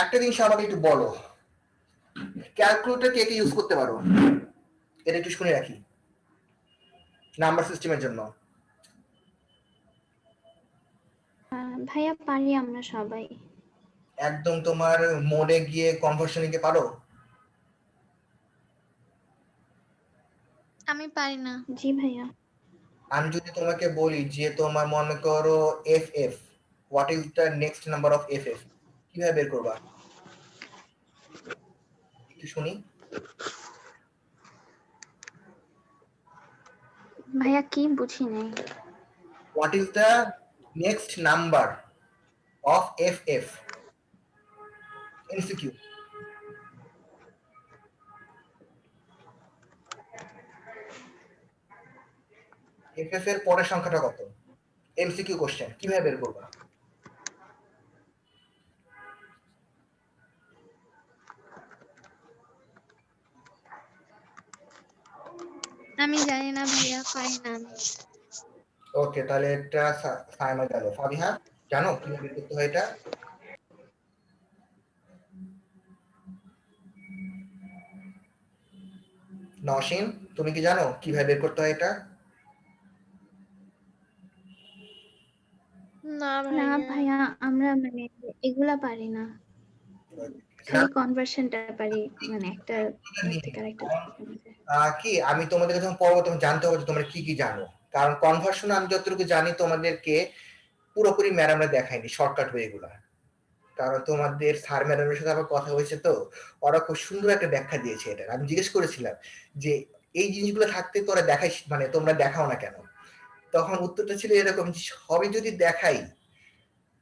একটা জিনিস আমাকে একটু বলো, ক্যালকুলেটর কে কে ইউজ করতে পারো? এটা একটু শুনে রাখি নাম্বার সিস্টেমের জন্য। ভাইয়া পারি আমরা সবাই। একদম তোমার মোডে গিয়ে কনভার্সনে গিয়ে পারো? আমি পারি না। জি ভাইয়া। আমি যদি তোমাকে বলি যে তোমার মনে করো F F, what is the next number of F F, কিভাবে বের করবা একটু শুনি। ভাইয়া কি বুঝি নাই। What is the next number of F F, MCQ. F F এর পরের সংখ্যাটা কত? এমসিকিউ কোশ্চেন, কিভাবে বের করবা? আমি জানি না ভাইয়া, পারি না আমি। ওকে, তাহলে এটা সাইমা গেল। ফাবিহা জানো কিভাবে বের করতে হয় এটা? নওশিন তুমি কি জানো কিভাবে বের করতে হয় এটা? না না ভাইয়া। ভাইয়া, আমরা মানে এগুলা পারি না, খালি কনভার্সনটা পারি, মানে একটা থেকে আরেকটা। কি আমি তোমাদেরকে যখন পড়বো তখন জানতে হবে যে তোমরা কি কি জানো, কারণ কনভার্সন আমি যতটুকু জানি তোমাদেরকে পুরোপুরি ম্যাডামরা দেখায়নি, শর্টকাট ওয়ে গুলা। কারণ তোমাদের স্যার ম্যাডামের সাথে আমার কথা হয়েছে তো, ওরা খুব সুন্দর একটা ব্যাখ্যা দিয়েছে এটা। আমি জিজ্ঞেস করেছিলাম যে এই জিনিসগুলো থাকতে তোরা দেখাইস, মানে তোমরা দেখাও না কেন? তখন উত্তরটা ছিল এরকম, সবই যদি দেখাই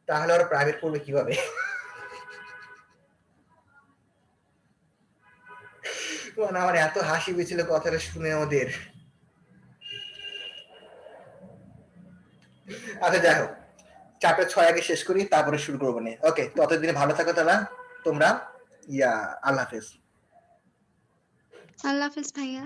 তাহলে ওরা প্রাইভেট পড়বে কিভাবে। মানে আমার এত হাসি পেয়েছিল কথাটা শুনে ওদের। আচ্ছা যাই হোক, চ্যাপ্টার 6 আগে শেষ করি, তারপরে শুরু করবো নে। ওকে, ততদিনে ভালো থাকো তাহলে তোমরা। আল্লাহ হাফেজ। আল্লাহ হাফেজ ভাইয়া।